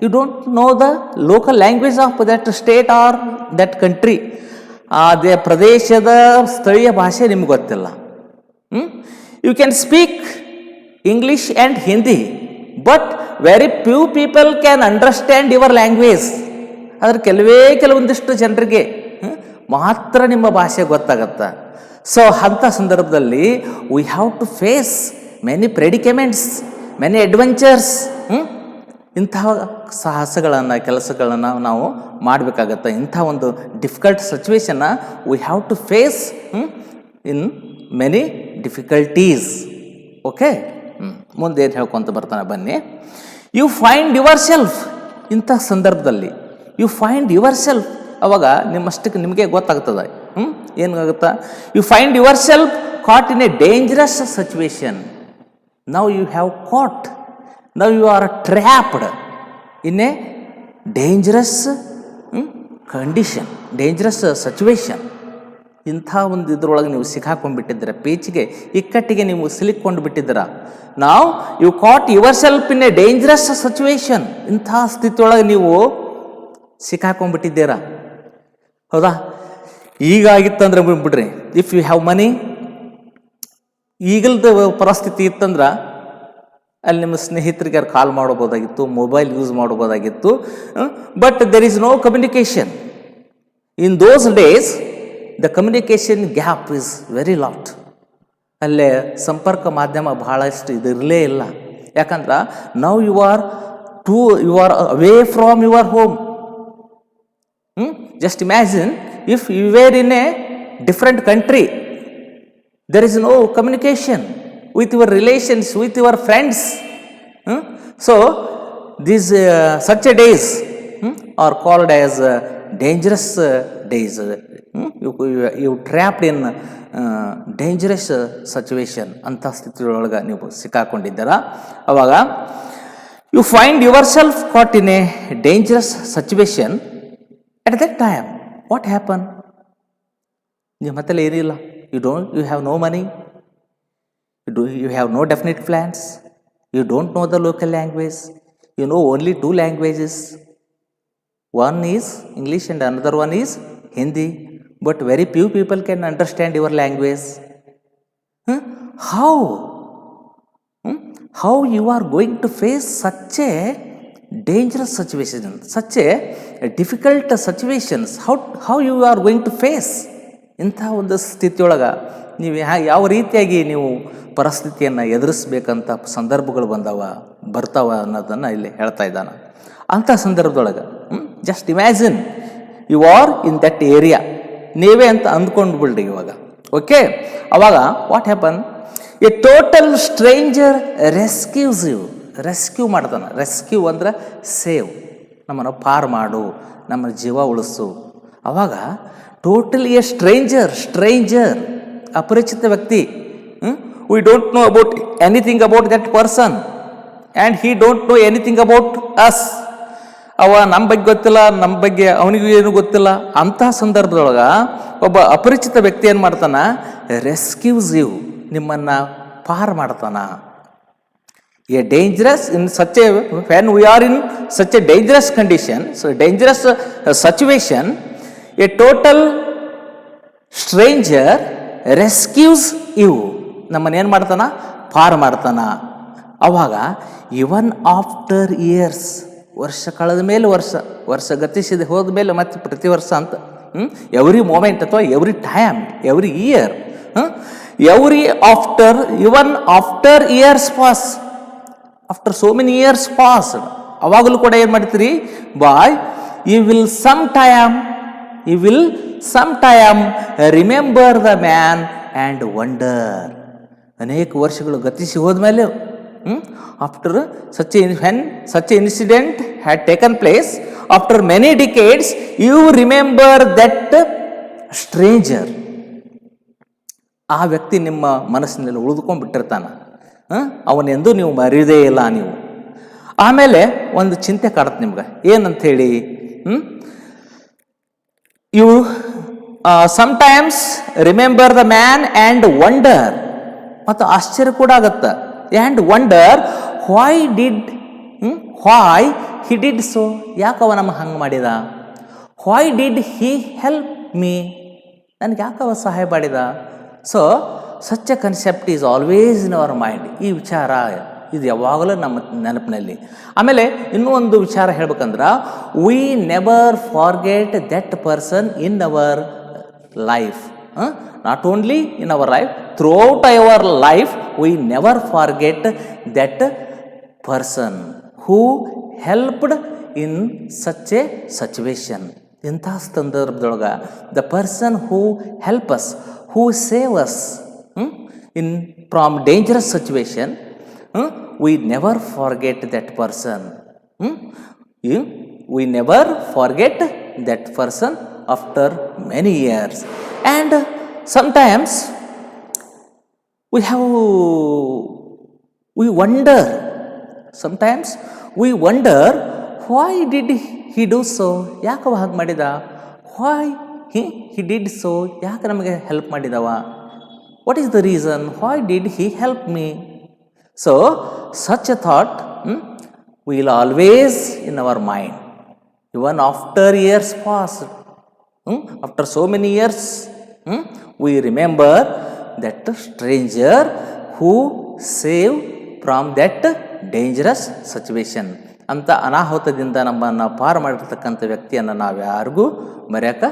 You don't know the local language of that state or that country. ಅದೇ ಪ್ರದೇಶದ ಸ್ಥಳೀಯ ಭಾಷೆ ನಿಮ್ಗೆ ಗೊತ್ತಿಲ್ಲ. You can speak English and Hindi, but very few people can understand your language. ಆದರೆ ಕೆಲವೊಂದಿಷ್ಟು ಜನರಿಗೆ ಮಾತ್ರ ನಿಮ್ಮ ಭಾಷೆ ಗೊತ್ತಾಗತ್ತೆ. ಸೊ ಅಂಥ ಸಂದರ್ಭದಲ್ಲಿ we have to face many predicaments, many adventures. ಇಂತಹ ಸಾಹಸಗಳನ್ನು, ಕೆಲಸಗಳನ್ನು ನಾವು ಮಾಡಬೇಕಾಗತ್ತೆ. ಇಂಥ ಒಂದು ಡಿಫಿಕಲ್ಟ್ ಸಿಚುವೇಶನ್ನ we have to face in many difficulties. Okay, ಮುಂದೆ ಏನು ಹೇಳ್ಕೊತ ಬರ್ತಾನೆ ಬನ್ನಿ. You find yourself. ಇಂಥ ಸಂದರ್ಭದಲ್ಲಿ ಯು ಫೈಂಡ್ ಯುವರ್ ಸೆಲ್ಫ್. ಅವಾಗ ನಿಮ್ಮಷ್ಟಕ್ಕೆ ನಿಮಗೆ ಗೊತ್ತಾಗ್ತದೆ ಏನಾಗುತ್ತಾ? You find yourself caught in a dangerous situation. Now you have caught, now you are trapped in a dangerous condition, dangerous situation. ಇಂಥ ಒಂದು ಇದ್ರೊಳಗೆ ನೀವು ಸಿಕ್ಕಾಕೊಂಡ್ಬಿಟ್ಟಿದ್ದೀರ, ಪೇಚಿಗೆ ಇಕ್ಕಟ್ಟಿಗೆ ನೀವು ಸಿಲುಕೊಂಡು ಬಿಟ್ಟಿದ್ದೀರ. ನಾವು you caught yourself in a dangerous situation. ಇಂಥ ಸ್ಥಿತಿಯೊಳಗೆ ನೀವು ಸಿಕ್ಕಾಕೊಂಡ್ಬಿಟ್ಟಿದ್ದೀರಾ. ಹೌದಾ? ಈಗಾಗಿತ್ತಂದ್ರೆ ಬಿಡ್ರಿ, ಇಫ್ ಯು ಹ್ಯಾವ್ ಮನಿ, ಈಗಲ್ದ ಪರಿಸ್ಥಿತಿ ಇತ್ತಂದ್ರೆ ಅಲ್ಲಿ ನಿಮ್ಮ ಸ್ನೇಹಿತರಿಗೆ ಕಾಲ್ ಮಾಡ್ಬೋದಾಗಿತ್ತು, ಮೊಬೈಲ್ ಯೂಸ್ ಮಾಡ್ಬೋದಾಗಿತ್ತು. But there is no communication. In those days the communication gap is very lot. ಅಲ್ಲೇ ಸಂಪರ್ಕ ಮಾಧ್ಯಮ ಬಹಳಷ್ಟು ಇದಿರಲೇ ಇಲ್ಲ. ಯಾಕಂದ್ರೆ now you are away from your home. Just imagine if you were in a different country, there is no communication with your relations, with your friends. So these such days are called as dangerous days. You trapped in dangerous situation. ಅಂತ ಸ್ಥಿತಿಯೊಳಗೆ ನೀವು ಸಿಕ್ಕಾಕೊಂಡಿದ್ದೀರಾ. ಅವಾಗ you find yourself caught in a dangerous situation. At that time what happened? ನಿಮ್ಮ ಹತ್ತಲ್ಲಿ ಏನಿಲ್ಲ, You have no money, you have no definite plans, you don't know the local language, you know only two languages. One is English and another one is Hindi, but very few people can understand your language. Huh? How? How you are going to face such a dangerous situation, such a difficult situations? How you are going to face? ಇಂಥ ಒಂದು ಸ್ಥಿತಿಯೊಳಗೆ ನೀವು ಯಾವ ರೀತಿಯಾಗಿ ನೀವು ಪರಿಸ್ಥಿತಿಯನ್ನು ಎದುರಿಸ್ಬೇಕಂತ ಸಂದರ್ಭಗಳು ಬರ್ತಾವ ಅನ್ನೋದನ್ನು ಇಲ್ಲಿ ಹೇಳ್ತಾ ಇದ್ದಾನೆ. ಅಂಥ ಸಂದರ್ಭದೊಳಗೆ just imagine you are in that area, ನೀವೇ ಅಂತ ಅಂದ್ಕೊಂಡು ಬಿಡ್ರಿ ಇವಾಗ. ಓಕೆ, ಅವಾಗ what happen, a total stranger rescues you. Rescue ಮಾಡ್ತಾನೆ. ರೆಸ್ಕ್ಯೂ ಅಂದ್ರೆ ಸೇವ್, ನಮ್ಮನ್ನು ಪಾರ್ ಮಾಡು, ನಮ್ಮ ಜೀವ ಉಳಿಸು. ಅವಾಗ ಟೋಟಲಿ ಎ ಸ್ಟ್ರೇಂಜರ್ ಅಪರಿಚಿತ ವ್ಯಕ್ತಿ, we don't know about anything about that person and he don't know anything about us. ಅವ ನಮ್ಮ ಬಗ್ಗೆ ಗೊತ್ತಿಲ್ಲ, ನಮ್ಮ ಬಗ್ಗೆ ಅವನಿಗೂ ಏನು ಗೊತ್ತಿಲ್ಲ. ಅಂತಹ ಸಂದರ್ಭದೊಳಗೆ ಒಬ್ಬ ಅಪರಿಚಿತ ವ್ಯಕ್ತಿ ಏನು ಮಾಡ್ತಾನ, ರೆಸ್ಕ್ಯೂಸ್ ಯು, ನಿಮ್ಮನ್ನು ಪಾರ್ ಮಾಡ್ತಾನ. A dangerous in such a when we are in such a dangerous condition, so dangerous situation, a total stranger rescues you, ನಮ್ಮನ್ನೇನು ಮಾಡ್ತಾನ, ಪಾರ್ ಮಾಡ್ತಾನ. ಅವಾಗ ಇವನ್ ಆಫ್ಟರ್ ಇಯರ್ಸ್, ವರ್ಷ ಕಳೆದ ಮೇಲೆ ವರ್ಷ ಗತಿಸಿದ ಹೋದ ಮೇಲೆ ಮತ್ತೆ ಪ್ರತಿ ವರ್ಷ ಅಂತ, ಎವ್ರಿ ಮೂಮೆಂಟ್ ಅಥವಾ every time, every year, even after years pass, after so many years passed, ಅವಾಗಲೂ ಕೂಡ ಏನು ಮಾಡ್ತೀರಿ, by you will some time remember the man and wonder. ಅನೇಕ ವರ್ಷಗಳು ಗತಿಸಿ ಹೋದ್ಮೇಲೆ, after such an incident had taken place, after many decades you remember that stranger. ಆ ವ್ಯಕ್ತಿ ನಿಮ್ಮ ಮನಸ್ಸಿನಲ್ಲಿ ಉಳಿದುಕೊಂಡ್ಬಿಟ್ಟಿರ್ತಾನೆ, ಅವನೆಂದೂ ನೀವು ಮರೆಯೋದೇ ಇಲ್ಲ ನೀವು. ಆಮೇಲೆ ಒಂದು ಚಿಂತೆ ಕಾಡುತ್ತೆ ನಿಮ್ಗೆ, ಏನಂತ ಹೇಳಿ, you sometimes remember the man and wonder, ಮತ್ತು ಆಶ್ಚರ್ಯ ಕೂಡ ಆಗತ್ತೆ. And wonder why he did so, ಯಾಕವ ನಮಗೆ ಹಂಗೆ ಮಾಡಿದ, why did he help me, ನನಗೆ ಯಾಕವ ಸಹಾಯ ಮಾಡಿದ. So such A concept is always in our mind. ಈ ವಿಚಾರ ಇದು ಯಾವಾಗಲೂ ನಮ್ಮ ನೆನಪಿನಲ್ಲಿ. ಆಮೇಲೆ ಇನ್ನೂ ಒಂದು ವಿಚಾರ ಹೇಳ್ಬೇಕಂದ್ರೆ, we never forget that person in our life. Not only in our life, throughout our life, we never forget that person who helped in such a situation. ಇಂಥ ಸಂದರ್ಭದೊಳಗೆ the person who help us, who save us from dangerous situation, we never forget that person. We never forget that person after many years. And sometimes we wonder why did he do so, ಯಾಕವ ಹಾಗೆ ಮಾಡಿದ, why he did so, ಯಾಕೆ ನಮಗೆ help ಮಾಡಿದವ, what is the reason, why did he help me. So such a thought will always in our mind, even after years passed, after so many years, we remember that stranger who saved from that dangerous situation. ಅಂತ ಅನಾಹುತದಿಂದ ನಮ್ಮನ್ನು ಪಾರು ಮಾಡಿರ್ತಕ್ಕಂಥ ವ್ಯಕ್ತಿಯನ್ನು ನಾವು ಯಾರಿಗೂ ಮರೆಯೋಕೆ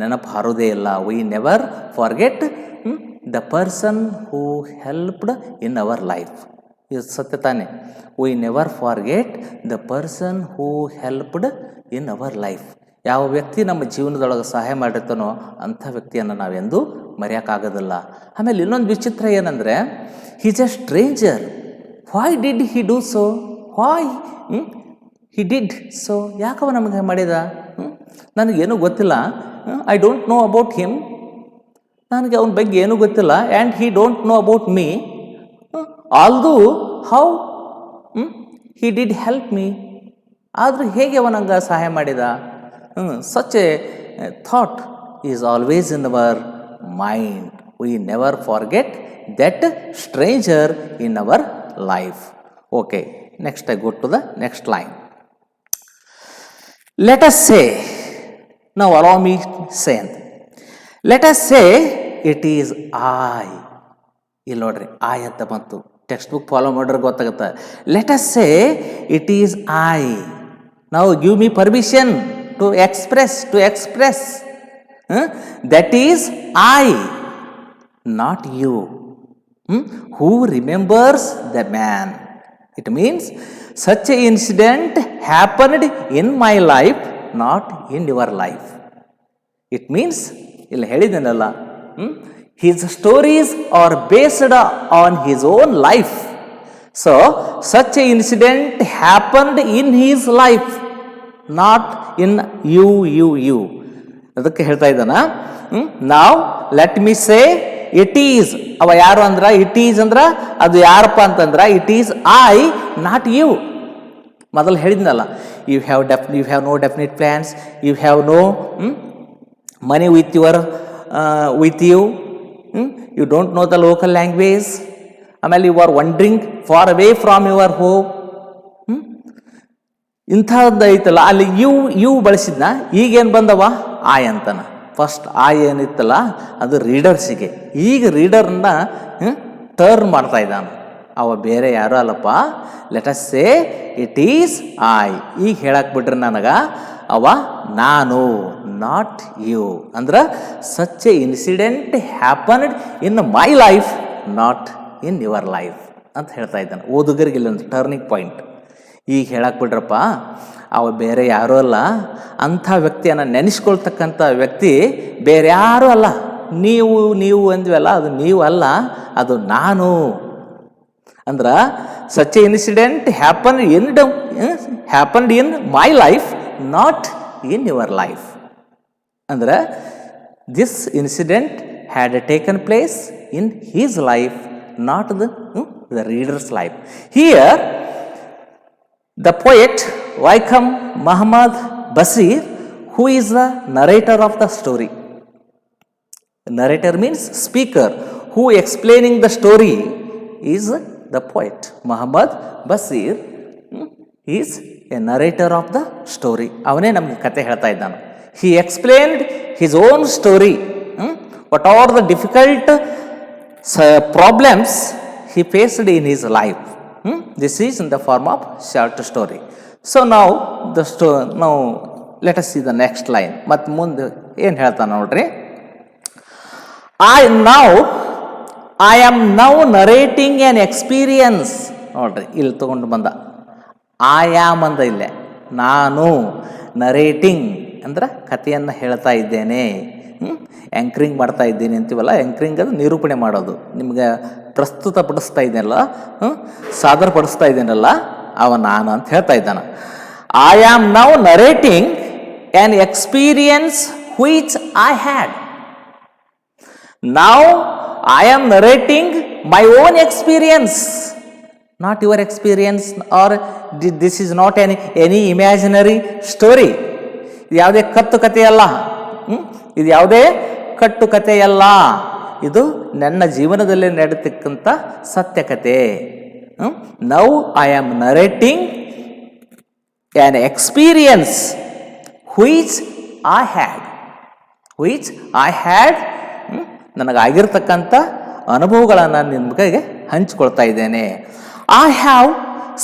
ನೆನಪು ಹಾರೋದೇ ಇಲ್ಲ. We never forget the person who helped in our life. ಇದು ಸತ್ಯ ತಾನೆ. We never forget the person who helped in our life. ಯಾವ ವ್ಯಕ್ತಿ ನಮ್ಮ ಜೀವನದೊಳಗೆ ಸಹಾಯ ಮಾಡಿರ್ತಾನೋ ಅಂಥ ವ್ಯಕ್ತಿಯನ್ನು ನಾವೆಂದೂ ಮರೆಯೋಕ್ಕಾಗೋದಿಲ್ಲ. ಆಮೇಲೆ ಇನ್ನೊಂದು ವಿಚಿತ್ರ ಏನಂದರೆ, he's a stranger, why did he do so, why he did so, ಯಾಕವ ನಮಗೆ ಮಾಡಿದ, ನನಗೇನು ಗೊತ್ತಿಲ್ಲ, I don't know about him, ನನಗೆ ಅವನ ಬಗ್ಗೆ ಏನೂ ಗೊತ್ತಿಲ್ಲ, and he don't know about me, although how he did help me, ಆದರೂ ಹೇಗೆ ಅವ ನಂಗೆ ಸಹಾಯ ಮಾಡಿದ. Such a thought is always in our mind. We never forget that stranger in our life. Okay, next I go to the next line. Let us say, now allow me say, let us say it is I. ಇಲ್ಲಿ ನೋಡ್ರಿ I ಅಂತ ಬಂತು. Text book follow ಮಾಡಿದ್ರೆ ಗೊತ್ತಾಗುತ್ತೆ. Let us say it is I. ನಾವು give me permission to express that is I, not you. Who remembers the man. It means such an incident happened in my life, not in your life. It means, ಇಲ್ಲಿ ಹೇಳಿದನಲ್ಲ, his stories are based on his own life. So, such an incident happened in his life, not in you. ಅದಕ್ಕೆ ಹೇಳ್ತಾ ಇದ್ದಾನ. Now, let me say, it is. ಅವ ಯಾರು ಅಂದ್ರ, it is ಅಂದ್ರ ಅದು ಯಾರಪ್ಪ ಅಂತಂದ್ರ, it is I, not you. ಮೊದಲು ಹೇಳಿದ್ನಲ್ಲ, you have no definite plans, you have no money with you, you don't know the local language, ಆಮೇಲೆ you are wandering far away from your home. ಇಂಥದ್ದು ಐತಲ್ಲ, ಅಲ್ಲಿ ಯು ಬಳಸಿದ್ನ, ಈಗೇನು ಬಂದವ ಆಯ್ ಅಂತಾನ. First ಆಯ್ ಏನಿತ್ತಲ್ಲ ಅದು ರೀಡರ್ಸಿಗೆ, ಈಗ ರೀಡರ್ನ ಟರ್ನ್ ಮಾಡ್ತಾ ಇದ್ದಾನೆ. ಅವ ಬೇರೆ ಯಾರು ಅಲ್ಲಪ್ಪ, let us say it is I. ಈಗ ಹೇಳಕ್ ಬಿಟ್ರೆ ನನಗೆ ಅವ ನಾನು, ನಾಟ್ ಯು. ಅಂದ್ರೆ such a incident happened in my life, not in your life ಅಂತ ಹೇಳ್ತಾ ಇದ್ದಾನೆ. ಓದುಗರಿಗೆ ಇಲ್ಲೊಂದು ಟರ್ನಿಂಗ್ ಪಾಯಿಂಟ್. ಈಗ ಹೇಳಕ್ ಬಿಡ್ರಪ್ಪ, ಅವ ಬೇರೆ ಯಾರೂ ಅಲ್ಲ, ಅಂಥ ವ್ಯಕ್ತಿಯನ್ನು ನೆನೆಸ್ಕೊಳ್ತಕ್ಕಂಥ ವ್ಯಕ್ತಿ ಬೇರೆ ಯಾರೂ ಅಲ್ಲ. ನೀವು ಅಂದ್ವಲ್ಲ, ಅದು ನೀವು ಅಲ್ಲ, ಅದು ನಾನು. ಅಂದ್ರೆ such a incident happened in my life, not in your life. ಅಂದ್ರೆ this incident had taken place in his life, not the readers life. Here the poet Vaikam Muhammad Basir, who is the narrator of the story. Narrator means speaker. Who explaining the story is the poet Muhammad Basir. Is a narrator of the story. ಅವನೇ ನಮಗೆ ಕತೆ ಹೇಳ್ತಾ ಇದ್ದಾನೆ. He explained his own story. What are the difficult problems he faced in his life. This is in the form of short story. So now let us see the next line. ಮತ್ ಮುಂದೆ ಏನು ಹೇಳ್ತಾನೆ ನೋಡ್ರಿ. I am now narrating an experience. ನೋಡ್ರಿ, ಇಲ್ಲಿ ತಗೊಂಡು ಬಂದ I am ಅಂದ, ಇಲ್ಲೇ ನಾನು ನರೇಟಿಂಗ್ ಅಂದ್ರೆ ಕಥೆಯನ್ನು ಹೇಳ್ತಾ ಇದ್ದೇನೆ, ಆ್ಯಂಕರಿಂಗ್ ಮಾಡ್ತಾ ಇದ್ದೀನಿ ಅಂತೀವಲ್ಲ. ಆ್ಯಂಕರಿಂಗ್ ಅದು ನಿರೂಪಣೆ ಮಾಡೋದು. ನಿಮ್ಗೆ ಪ್ರಸ್ತುತಪಡಿಸ್ತಾ ಇದ್ದೀನಲ್ಲ, ಸಾದರಪಡಿಸ್ತಾ ಇದ್ದೀನಲ್ಲ, ಅವ ನಾನು ಅಂತ ಹೇಳ್ತಾ ಇದ್ದಾನೆ. I am now narrating an experience which I had. Now I am narrating my own experience, not your experience, or this is not any imaginary story. ಇದು ಯಾವುದೇ ಕಥೆಯಲ್ಲ, ಇದು ಯಾವುದೇ ಕಟ್ಟುಕತೆಯಲ್ಲ, ಇದು ನನ್ನ ಜೀವನದಲ್ಲಿ ನಡೆತಕ್ಕಂಥ ಸತ್ಯಕತೆ. Now I am narrating an experience which I had, ನನಗಾಗಿರ್ತಕ್ಕಂಥ ಅನುಭವಗಳನ್ನು ನಿಮಗೆ ಹಂಚಿಕೊಳ್ತಾ ಇದ್ದೇನೆ. I have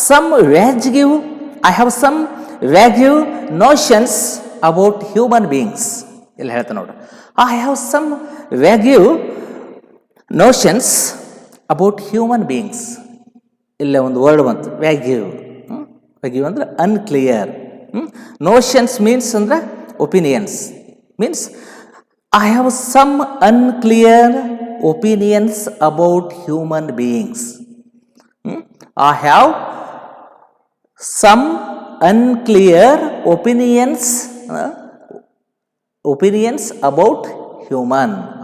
some vague notions about human beings. ಇಲ್ಲಿ ಹೇಳ್ತಾ ನೋಡ್ರಿ, I have some vague notions about human beings. ಇಲ್ಲೇ ಒಂದು ವರ್ಡ್ ಬಂತು, ವ್ಯಾಗ್ಯೂ ಅಂದ್ರೆ ಅನ್ಕ್ಲಿಯರ್. ನೋಷನ್ಸ್ ಮೀನ್ಸ್ ಅಂದ್ರೆ opinions. Means I have some unclear opinions about human beings. I have some unclear opinions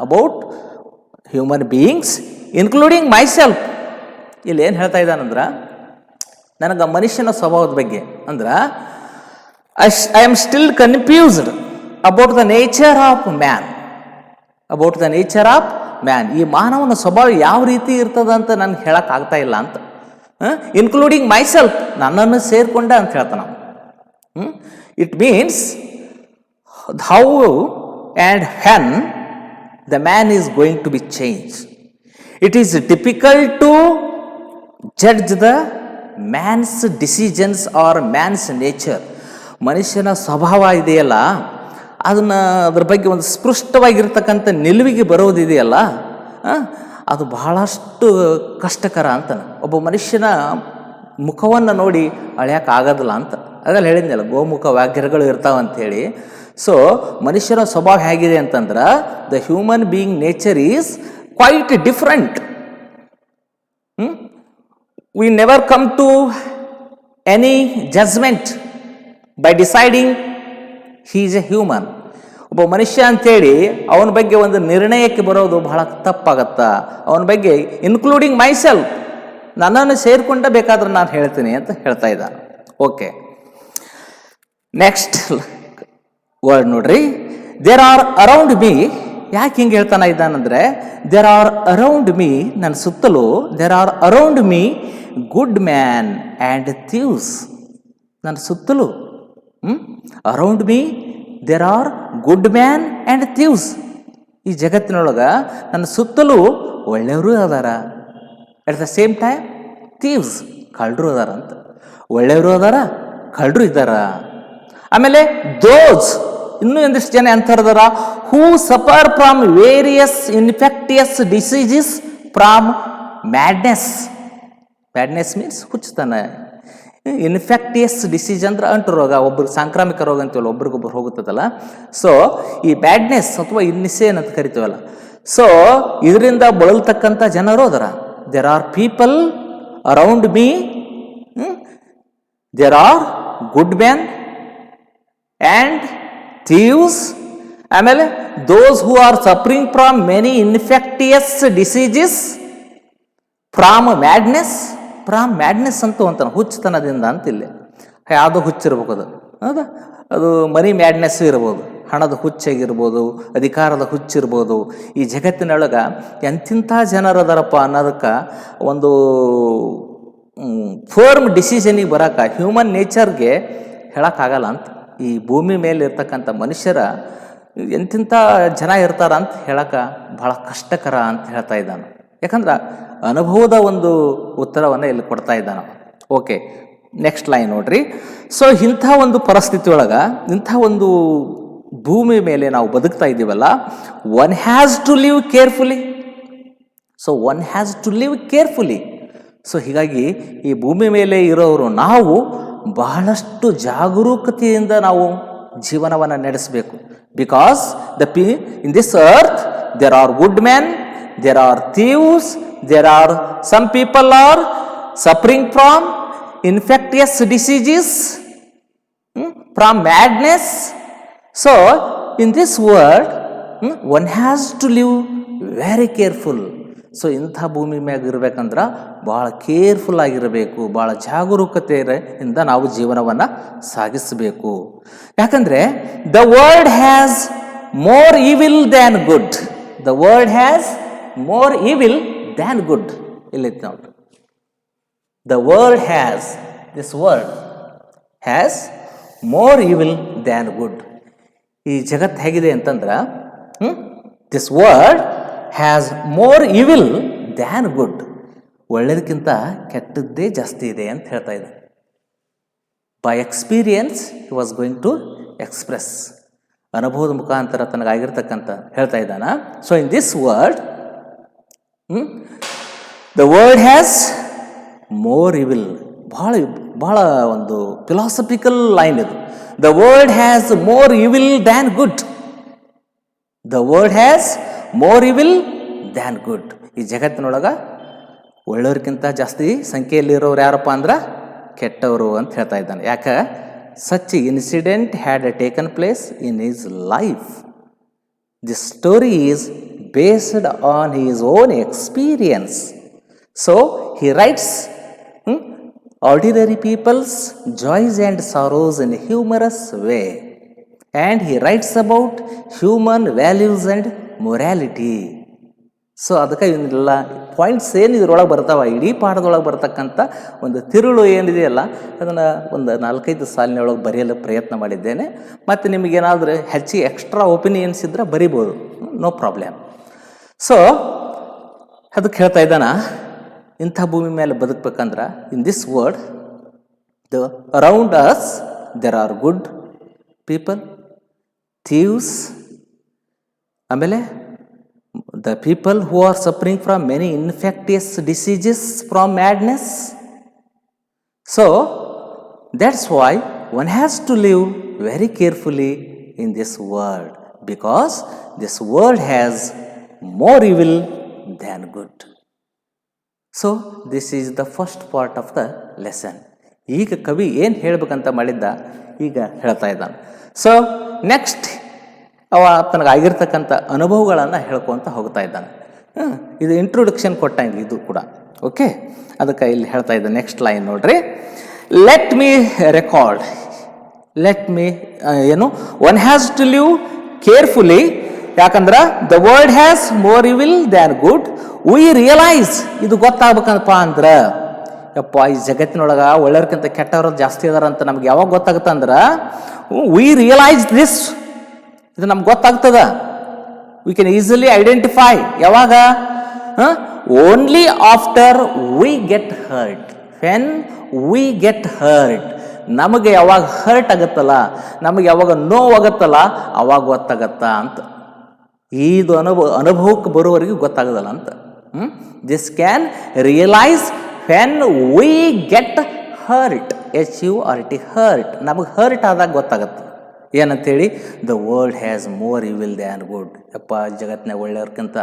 about human beings including myself. ಇಲ್ಲಿ ಏನು ಹೇಳ್ತಾ ಇದ್ದಾನಂದ್ರೆ, ನನಗೆ ಮನುಷ್ಯನ ಸ್ವಭಾವದ ಬಗ್ಗೆ ಅಂದ್ರೆ I am still confused about the nature of man, about the nature of man. ಈ ಮಾನವನ ಸ್ವಭಾವ ಯಾವ ರೀತಿ ಇರ್ತದಂತ ನನಗೆ ಹೇಳೋಕ್ಕಾಗ್ತಾ ಇಲ್ಲ ಅಂತ, ಇನ್ಕ್ಲೂಡಿಂಗ್ ಮೈಸೆಲ್ಫ್, ನನ್ನನ್ನು ಸೇರಿಕೊಂಡ ಅಂತ ಹೇಳ್ತಾನೆ. It means how and when the man is going to be change. It is difficult to judge the man's decisions are man's nature. ಮನುಷ್ಯನ ಸ್ವಭಾವ ಇದೆಯಲ್ಲ, ಅದ್ರ ಬಗ್ಗೆ ಒಂದು ಸ್ಪೃಷ್ಟವಾಗಿರ್ತಕ್ಕಂಥ ನಿಲುವಿಗೆ ಬರೋದಿದೆಯಲ್ಲ, ಅದು ಬಹಳಷ್ಟು ಕಷ್ಟಕರ ಅಂತಾನೆ. ಒಬ್ಬ ಮನುಷ್ಯನ ಮುಖವನ್ನು ನೋಡಿ ಅಳೆಯೋಕ್ಕಾಗೋದಿಲ್ಲ ಅಂತ. ಅದೆಲ್ಲ ಹೇಳಿದ್ನಲ್ಲ, ಗೋಮುಖ ವ್ಯಾಘ್ರಗಳು ಇರ್ತಾವಂಥೇಳಿ. ಸೊ ಮನುಷ್ಯನ ಸ್ವಭಾವ ಹೇಗಿದೆ ಅಂತಂದ್ರೆ, the human being nature is quite different. We never come to any judgement by deciding he is a human. ಒಬ್ಬ ಮನುಷ್ಯ ಅಂಥೇಳಿ ಅವನ ಬಗ್ಗೆ ಒಂದು ನಿರ್ಣಯಕ್ಕೆ ಬರೋದು ಬಹಳ ತಪ್ಪಾಗತ್ತಾ. ಅವನ ಬಗ್ಗೆ ಇನ್ಕ್ಲೂಡಿಂಗ್ ಮೈಸೆಲ್ಫ್, ನನ್ನನ್ನು ಸೇರಿಕೊಂಡ ಬೇಕಾದ್ರೆ ನಾನು ಹೇಳ್ತೀನಿ ಅಂತ ಹೇಳ್ತಾ ಇದ್ದಾನೆ. ಓಕೆ, ನೆಕ್ಸ್ಟ್ ವರ್ಡ್ ನೋಡ್ರಿ, ದೇರ್ ಆರ್ ಅರೌಂಡ್ ಮೀ. ಯಾಕೆ ಹಿಂಗೆ ಹೇಳ್ತಾನೆ ಇದ್ದಾನಂದ್ರೆ, ದೇರ್ ಆರ್ ಅರೌಂಡ್ ಮೀ, ನನ್ನ ಸುತ್ತಲೂ, there are around me good man and thieves. ನನ್ನ ಸುತ್ತಲೂ, around me there are good man and thieves. ಈ ಜಗತ್ತಿನೊಳಗೆ ನನ್ನ ಸುತ್ತಲೂ ಒಳ್ಳೆಯವರು ಅದಾರ, at the same time thieves, ಕಳ್ಳರು ಅದಾರ ಅಂತ. ಒಳ್ಳೆಯವರು ಅದಾರ, ಕಳ್ಳರು ಇದ್ದಾರ. ಆಮೇಲೆ ದೋಸ್, ಇನ್ನೂ ಒಂದಿಷ್ಟು ಜನ ಎಂಥರದಾರ, who suffer from various infectious diseases from madness. Madness means ಹುಚ್ಚುತನ. ಇನ್ಫೆಕ್ಟಿಯಸ್ ಡಿಸೀಸ್ ಅಂದ್ರೆ ಅಂಟು ರೋಗ, ಒಬ್ರಿಗೆ ಸಾಂಕ್ರಾಮಿಕ ರೋಗ ಅಂತೀವಲ್ಲ, ಒಬ್ರಿಗೊಬ್ರು ಹೋಗುತ್ತದಲ್ಲ. ಸೊ ಈ ಬ್ಯಾಡ್ನೆಸ್ ಅಥವಾ ಇನ್ಸೇನ್ ಅಂತ ಕರಿತೀವಲ್ಲ, ಸೊ ಇದರಿಂದ ಬಳಲ್ತಕ್ಕಂಥ ಜನರು ಅದರ. There are people around me, there are good man and thieves. ಆಮೇಲೆ those who are suffering from many infectious diseases from madness. From madness ಅಂತೂ ಅಂತಾನೆ, ಹುಚ್ಚುತನದಿಂದ ಅಂತಿಲ್ಲ. ಯಾವುದೋ ಹುಚ್ಚಿರ್ಬೇಕು ಅದು, ಹೌದಾ? ಅದು ಮನಿ ಮ್ಯಾಡ್ನೆಸ್ಸು ಇರ್ಬೋದು, ಹಣದ ಹುಚ್ಚಾಗಿರ್ಬೋದು, ಅಧಿಕಾರದ ಹುಚ್ಚಿರ್ಬೋದು. ಈ ಜಗತ್ತಿನೊಳಗೆ ಎಂತಿಂಥ ಜನರದಾರಪ್ಪ ಅನ್ನೋದಕ್ಕೆ ಒಂದು ಫರ್ಮ್ ಡಿಸಿಷನಿಗೆ ಬರೋಕೆ ಹ್ಯೂಮನ್ ನೇಚರ್ಗೆ ಹೇಳೋಕ್ಕಾಗಲ್ಲ ಅಂತ. ಈ ಭೂಮಿ ಮೇಲೆ ಇರ್ತಕ್ಕಂಥ ಮನುಷ್ಯರ ಎಂತಿಂಥ ಜನ ಇರ್ತಾರ ಅಂತ ಹೇಳೋಕೆ ಭಾಳ ಕಷ್ಟಕರ ಅಂತ ಹೇಳ್ತಾ ಇದ್ದಾನೆ. ಯಾಕಂದ್ರೆ ಅನುಭವದ ಒಂದು ಉತ್ತರವನ್ನು ಇಲ್ಲಿ ಕೊಡ್ತಾ ಇದ್ದಾನೆ. ಓಕೆ, ನೆಕ್ಸ್ಟ್ ಲೈನ್ ನೋಡ್ರಿ. ಸೊ ಇಂಥ ಒಂದು ಪರಿಸ್ಥಿತಿ ಒಳಗೆ, ಇಂಥ ಒಂದು ಭೂಮಿ ಮೇಲೆ ನಾವು ಬದುಕ್ತಾ ಇದ್ದೀವಲ್ಲ, one has to live carefully. So one has to live carefully. So ಹೀಗಾಗಿ ಈ ಭೂಮಿ ಮೇಲೆ ಇರೋರು ನಾವು ಬಹಳಷ್ಟು ಜಾಗರೂಕತೆಯಿಂದ ನಾವು ಜೀವನವನ್ನು ನಡೆಸಬೇಕು. Because in this earth there are good man, there are thieves, there are some people are suffering from infectious diseases, from madness. So in this world one has to live very careful. So ಇಂಥ ಭೂಮಿ ಮ್ಯಾಗ ಇರಬೇಕಂದ್ರೆ ಭಾಳ careful ಆಗಿರಬೇಕು, ಭಾಳ ಜಾಗರೂಕತೆಯಿಂದ ನಾವು ಜೀವನವನ್ನು ಸಾಗಿಸಬೇಕು. ಯಾಕಂದರೆ the world has more evil than good. The world has more evil than good. ಇಲ್ಲಿತ್ತು ನೋಡ್ರಿ, the world has, this world has more evil than good. ಈ ಜಗತ್ತು ಹೇಗಿದೆ ಅಂತಂದ್ರೆ, this world has more evil than good. ಒಳ್ಳೆದಕ್ಕಿಂತ ಕೆಟ್ಟದ್ದೇ ಜಾಸ್ತಿ ಇದೆ ಅಂತ ಹೇಳ್ತಾ ಇದ್ದಾನೆ. By experience he was going to express. ಅನುಭವದ ಮುಖಾಂತರ ತನಗಾಗಿರ್ತಕ್ಕಂಥ ಹೇಳ್ತಾ ಇದ್ದಾನ. So in this world the world has more evil. ಬಹಳ ಒಂದು ಫಿಲಾಸಫಿಕಲ್ ಲೈನ್ ಇದು. The world has more evil than good. The world has more evil than good. ಈ ಜಗತ್ತಿನೊಳಗೆ ಒಳ್ಳೆಯವ್ರಿಗಿಂತ ಜಾಸ್ತಿ ಸಂಖ್ಯೆಯಲ್ಲಿರೋರು ಯಾರಪ್ಪ ಅಂದ್ರೆ ಕೆಟ್ಟವರು ಅಂತ ಹೇಳ್ತಾ ಇದ್ದಾನೆ. ಯಾಕೆ? Such incident had taken place in his life. This story is based on his own experience. So he writes ordinary people's joys and sorrows in a humorous way, and he writes about human values and morality. So ಅದಕ್ಕೆ ಇವನ್ನೆಲ್ಲ points ಏನು ಇದ್ರೊಳಗೆ ಬರ್ತಾವೆ, ಇಡೀ ಪಾಠದೊಳಗೆ ಬರ್ತಕ್ಕಂಥ ಒಂದು ತಿರುಳು ಏನಿದೆಯಲ್ಲ ಅದನ್ನು ಒಂದು 4-5 ಸಾಲಿನೊಳಗೆ ಬರೆಯಲು ಪ್ರಯತ್ನ ಮಾಡಿದ್ದೇನೆ. ಮತ್ತು ನಿಮಗೇನಾದರೂ ಹೆಚ್ಚಿಗೆ ಎಕ್ಸ್ಟ್ರಾ ಒಪಿನಿಯನ್ಸ್ ಇದ್ದರೆ ಬರಿಬೋದು, ನೋ ಪ್ರಾಬ್ಲಮ್. ಸೊ ಅದಕ್ಕೆ ಹೇಳ್ತಾ ಇದ್ದಾನ, ಇಂಥ ಭೂಮಿ ಮೇಲೆ ಬದುಕಬೇಕಂದ್ರೆ in this world around us there are good people, thieves, ಆಮೇಲೆ the people who are suffering from many infectious diseases from madness. So that's why one has to live very carefully in this world, because this world has more evil than good. So this is the first part of the lesson. ಈಗ ಕವಿ ಏನು ಹೇಳಬೇಕಂತ ಮಾಡಿದ್ದ ಈಗ ಹೇಳ್ತಾ ಇದ್ದಾನೆ. So next ಅವ ತನಗಾಗಿರ್ತಕ್ಕಂಥ ಅನುಭವಗಳನ್ನು ಹೇಳ್ಕೊತ ಹೋಗ್ತಾ ಇದ್ದಾನೆ. ಇದು ಇಂಟ್ರೊಡಕ್ಷನ್ ಕೊಟ್ಟಂಗೆ ಇದು ಕೂಡ. ಓಕೆ, ಅದಕ್ಕೆ ಇಲ್ಲಿ ಹೇಳ್ತಾ ಇದ್ದ ನೆಕ್ಸ್ಟ್ ಲೈನ್ ನೋಡ್ರಿ. Let me record, let me ಏನು, one has to live carefully, ಯಾಕಂದ್ರೆ the world has more evil than good. We realise, ಇದು ಗೊತ್ತಾಗ್ಬೇಕಪ್ಪ ಅಂದ್ರೆ, ಯಪ್ಪ ಈ ಜಗತ್ತಿನೊಳಗೆ ಒಳ್ಳೆಯವ್ರಕ್ಕಿಂತ ಕೆಟ್ಟವ್ರು ಜಾಸ್ತಿ ಅದಾರ ಅಂತ ನಮ್ಗೆ ಯಾವಾಗ ಗೊತ್ತಾಗುತ್ತೆ ಅಂದ್ರೆ, ವಿ ರಿಯಲೈಸ್ ದಿಸ್, ಇದು ನಮ್ಗೆ ಗೊತ್ತಾಗ್ತದ. We can easily identify. ಯಾವಾಗ? Only after we get hurt. When we get hurt, ನಮಗೆ ಯಾವಾಗ ಹರ್ಟ್ ಆಗುತ್ತಲ್ಲ, ನಮಗೆ ಯಾವಾಗ ನೋವಾಗುತ್ತಲ್ಲ ಅವಾಗ ಗೊತ್ತಾಗತ್ತ ಅಂತ. ಇದು ಅನುಭವಕ್ಕೆ ಬರುವವರೆಗೂ ಗೊತ್ತಾಗೋದಲ್ಲ ಅಂತ. This can realise when we get hurt, HURT, hurt. ನಮಗೆ ಹರ್ಟ್ ಆದಾಗ ಗೊತ್ತಾಗತ್ತೆ ಏನಂತೇಳಿ, the world has more evil than good. ಯಪ್ಪ ಜಗತ್ತಿನಾಗ ಒಳ್ಳೆಯವ್ರಕ್ಕಿಂತ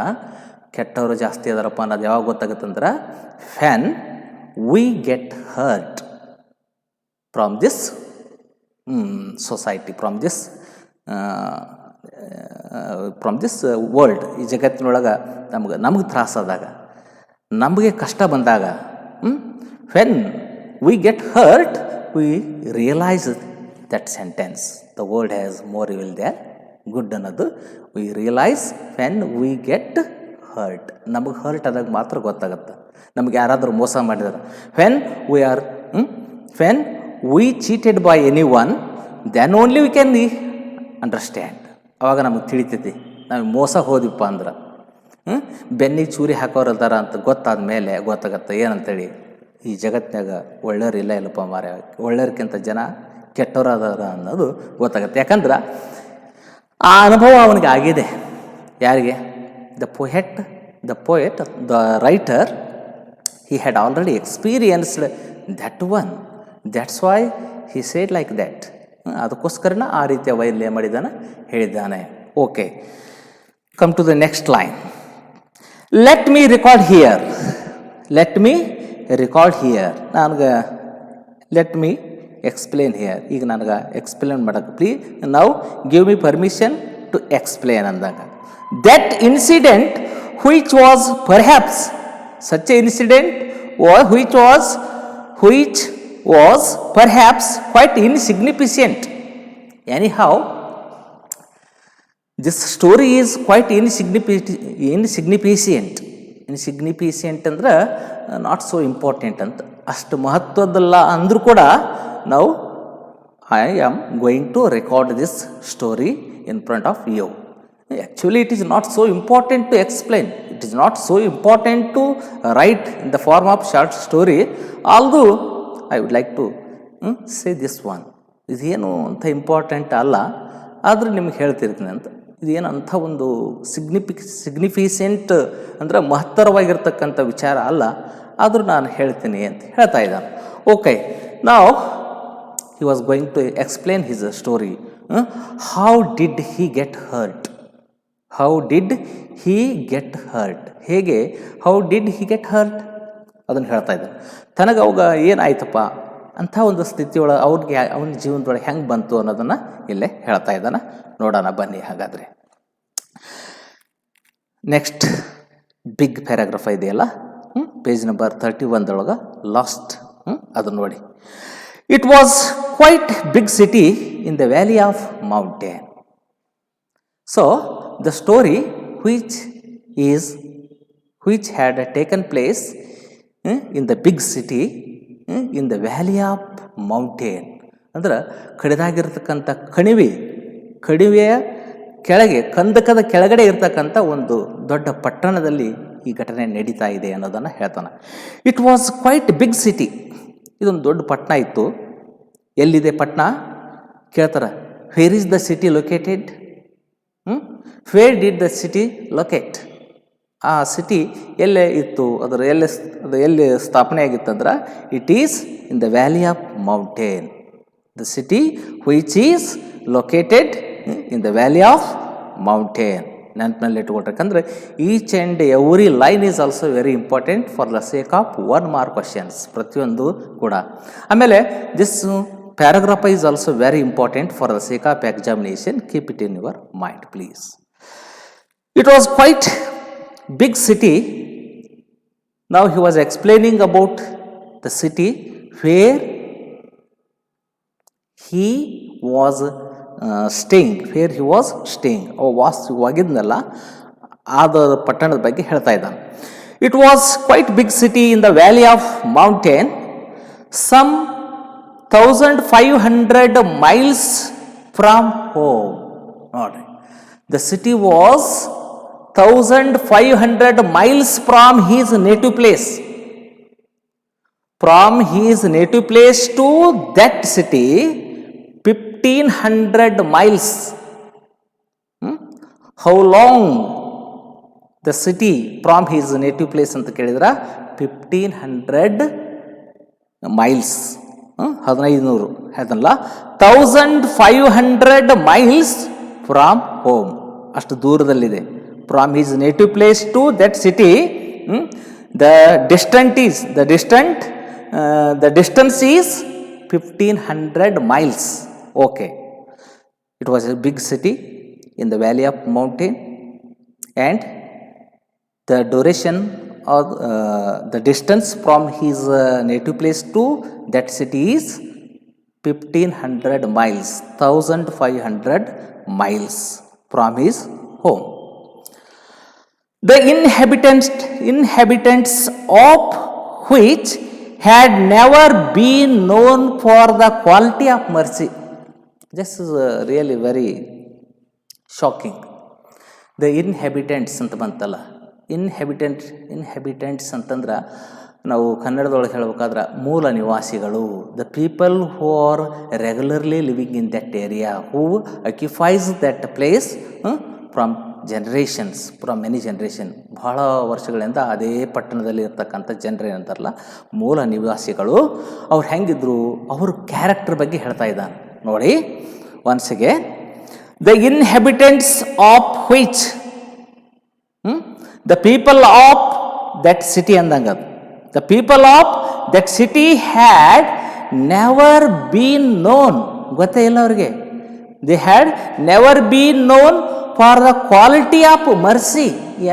ಕೆಟ್ಟವರು ಜಾಸ್ತಿ ಅದಾರಪ್ಪ ಅನ್ನೋದು ಯಾವಾಗ ಗೊತ್ತಾಗುತ್ತಂದ್ರೆ, when we get hurt from this society, from this world. ಈ ಜಗತ್ತಿನೊಳಗೆ ನಮಗೆ ತ್ರಾಸಾದಾಗ, ನಮಗೆ ಕಷ್ಟ ಬಂದಾಗ, when we get hurt we realise that sentence, the world has more evil than good ಅನ್ನೋದು we realise when we get hurt. ನಮಗೆ hurt ಆದಾಗ ಮಾತ್ರ ಗೊತ್ತಾಗುತ್ತೆ. ನಮಗೆ ಯಾರಾದರೂ ಮೋಸ ಮಾಡಿದಾರೆ, when we cheated by any one, then only we can understand. ಅವಾಗ ನಮಗೆ ತಿಳಿತೈತಿ ನಾವು ಮೋಸ ಹೋದಿಪ್ಪ ಅಂದ್ರೆ. ಬೆನ್ನಿಗೆ ಚೂರಿ ಹಾಕೋರದಾರ ಅಂತ ಗೊತ್ತಾದ ಮೇಲೆ ಗೊತ್ತಾಗತ್ತೆ ಏನಂತೇಳಿ, ಈ ಜಗತ್ತಿನಾಗ ಒಳ್ಳೆಯವ್ರು ಇಲ್ಲಪ್ಪ ಮಾರ್ಯ, ಒಳ್ಳೆಯವ್ರಿಗಿಂತ ಜನ ಕೆಟ್ಟವರಾದಾರ ಅನ್ನೋದು ಗೊತ್ತಾಗುತ್ತೆ. ಯಾಕಂದ್ರೆ ಆ ಅನುಭವ ಅವನಿಗೆ ಆಗಿದೆ. ಯಾರಿಗೆ? The poet, the writer, he had already experienced that one. That's why he said like that. ಅದಕ್ಕೋಸ್ಕರನ ಆ ರೀತಿಯ ವೈಲ್ಯ ಮಾಡಿದ್ದಾನೆ, ಹೇಳಿದ್ದಾನೆ. Okay, come to the next line. Let me record here, let me record here. ನನಗೆ ಲೆಟ್ ಮೀ ಎಕ್ಸ್ಪ್ಲೇನ್ ಹಿಯರ್. ಈಗ ನನಗೆ explain ಮಾಡೋಕ್ಕೆ ಪ್ಲೀಸ್ ನಾವು give me permission to explain ಅಂದಾಗ, that incident which was perhaps such an incident or which was perhaps quite insignificant. Anyhow, this story is quite insignificant. ಅಂದ್ರೆ not so important ಅಂತ, ಅಷ್ಟು ಮಹತ್ವದಲ್ಲ ಅಂದರೂ ಕೂಡ ನಾವು I am going to record this story in front of you. Actually, it is not so important to explain. It is not so important to write in the form of short story. Although I would like to say this one. ಇದೇನು ಅಂಥ important ಅಲ್ಲ, ಆದರೂ ನಿಮ್ಗೆ ಹೇಳ್ತಿರ್ತೀನಿ ಅಂತ. ಇದೇನು ಅಂಥ ಒಂದು ಸಿಗ್ನಿಫಿಸೆಂಟ್ ಅಂದರೆ ಮಹತ್ತರವಾಗಿರ್ತಕ್ಕಂಥ ವಿಚಾರ ಅಲ್ಲ, ಆದರೂ ನಾನು ಹೇಳ್ತೀನಿ ಅಂತ ಹೇಳ್ತಾ ಇದ್ದಾನೆ. ಓಕೆ, ನಾವು he was going to explain his story. How did he get hurt? How did he get hurt? ಹೇಗೆ, how did he get hurt ಅದನ್ನು ಹೇಳ್ತಾ ಇದ್ದಾನೆ. ತನಗೆ ಅವಾಗ ಏನಾಯ್ತಪ್ಪ ಅಂಥ ಒಂದು ಸ್ಥಿತಿಯೊಳಗೆ ಅವ್ರಿಗೆ ಅವನ ಜೀವನದೊಳಗೆ ಹೆಂಗೆ ಬಂತು ಅನ್ನೋದನ್ನು ಇಲ್ಲೇ ಹೇಳ್ತಾ ಇದ್ದಾನೆ. ನೋಡೋಣ ಬನ್ನಿ ಹಾಗಾದರೆ. ನೆಕ್ಸ್ಟ್ ಬಿಗ್ ಪ್ಯಾರಾಗ್ರಾಫ್ ಇದೆಯಲ್ಲ, ಪೇಜ್ ನಂಬರ್ 31 ಲಾಸ್ಟ್, ಅದನ್ನು ನೋಡಿ. It was quite big city in the valley of mountain. So the story which is which had taken place in the big city in the valley of mountain. ಅಂದ್ರೆ ಕಡಿದಾಗಿರ್ತಕ್ಕಂಥ ಕಣಿವೆಯ ಕೆಳಗೆ ಕಂದಕದ ಕೆಳಗಡೆ ಇರ್ತಕ್ಕಂಥ ಒಂದು ದೊಡ್ಡ ಪಟ್ಟಣದಲ್ಲಿ ಈ ಘಟನೆ ನಡೀತಾ ಇದೆ ಅನ್ನೋದನ್ನು ಹೇಳ್ತಾನೆ. It was quite big city. ಇದೊಂದು ದೊಡ್ಡ ಪಟ್ಟಣ ಇತ್ತು. ಎಲ್ಲಿದೆ ಪಟ್ಟಣ ಕೇಳ್ತಾರೆ. Where is the city located? Where did the city locate? ಆ ಸಿಟಿ ಎಲ್ಲೇ ಇತ್ತು, ಅದು ಎಲ್ಲಿ ಸ್ಥಾಪನೆ ಆಗಿತ್ತಂದ್ರೆ it is in the valley of mountain. The city which is located in the valley of mountain. ನೆನಪಿನಲ್ಲಿ ಇಟ್ಕೊಳ್ಬೇಕಂದ್ರೆ each and every line is also very important for the sake of 1 mark questions. ಪ್ರತಿಯೊಂದು ಕೂಡ. ಆಮೇಲೆ this paragraph is also very important for the sake of examination. Keep it in your mind please. It was quite big city. Now he was explaining about the city where he was staying. Where he was staying. ವಾಸಿವಾಗಿದ್ನಲ್ಲ ಆದ ಪಟ್ಟಣದ ಬಗ್ಗೆ ಹೇಳ್ತಾ ಇದ್ದಾನೆ. It was quite big city in the valley of mountain, some 1500 miles from home. ನೋಡ್ರಿ, the city was 1500 miles from his native place. From his native place to that city 1500 miles. How long the city from his native place ಅಂತ ಕೇಳಿದ್ರ 1500 miles. 1500 ಹೇಳ್ದಲ್ಲ, 1500 miles from home. ಅಷ್ಟು ದೂರದಲ್ಲಿದೆ. From his native place to that city, the distance is 1500 miles. Okay. It was a big city in the valley of mountain, and the duration or the distance from his native place to that city is 1500 miles, 1500 miles from his home. The inhabitants of which had never been known for the quality of mercy. This is really very shocking. The inhabitants ಅಂತ ಬಂತಲ್ಲ, inhabitants ಅಂತಂದ್ರೆ ನಾವು ಕನ್ನಡದೊಳಗೆ ಹೇಳ್ಬೇಕಾದ್ರೆ ಮೂಲ ನಿವಾಸಿಗಳು. The people who R regularly living in that area, who occupies that place from generations, from many generation. ಬಹಳ ವರ್ಷಗಳಿಂದ ಅದೇ ಪಟ್ಟಣದಲ್ಲಿ ಇರ್ತಕ್ಕಂಥ ಜನರು ಏನಂತಾರಲ್ಲ ಮೂಲ ನಿವಾಸಿಗಳು. ಅವ್ರು ಹೆಂಗಿದ್ರು, ಅವ್ರ ಕ್ಯಾರೆಕ್ಟರ್ ಬಗ್ಗೆ ಹೇಳ್ತಾ ಇದ್ದಾನೆ ನೋಡಿ. ಒನ್ಸಿಗೆ the inhabitants of which, the people of that city ಅಂದಂಗ, the people of that city had never been known. ಗೊತ್ತೇ ಇಲ್ಲ ಅವ್ರಿಗೆ. They had never been known for the quality of mercy.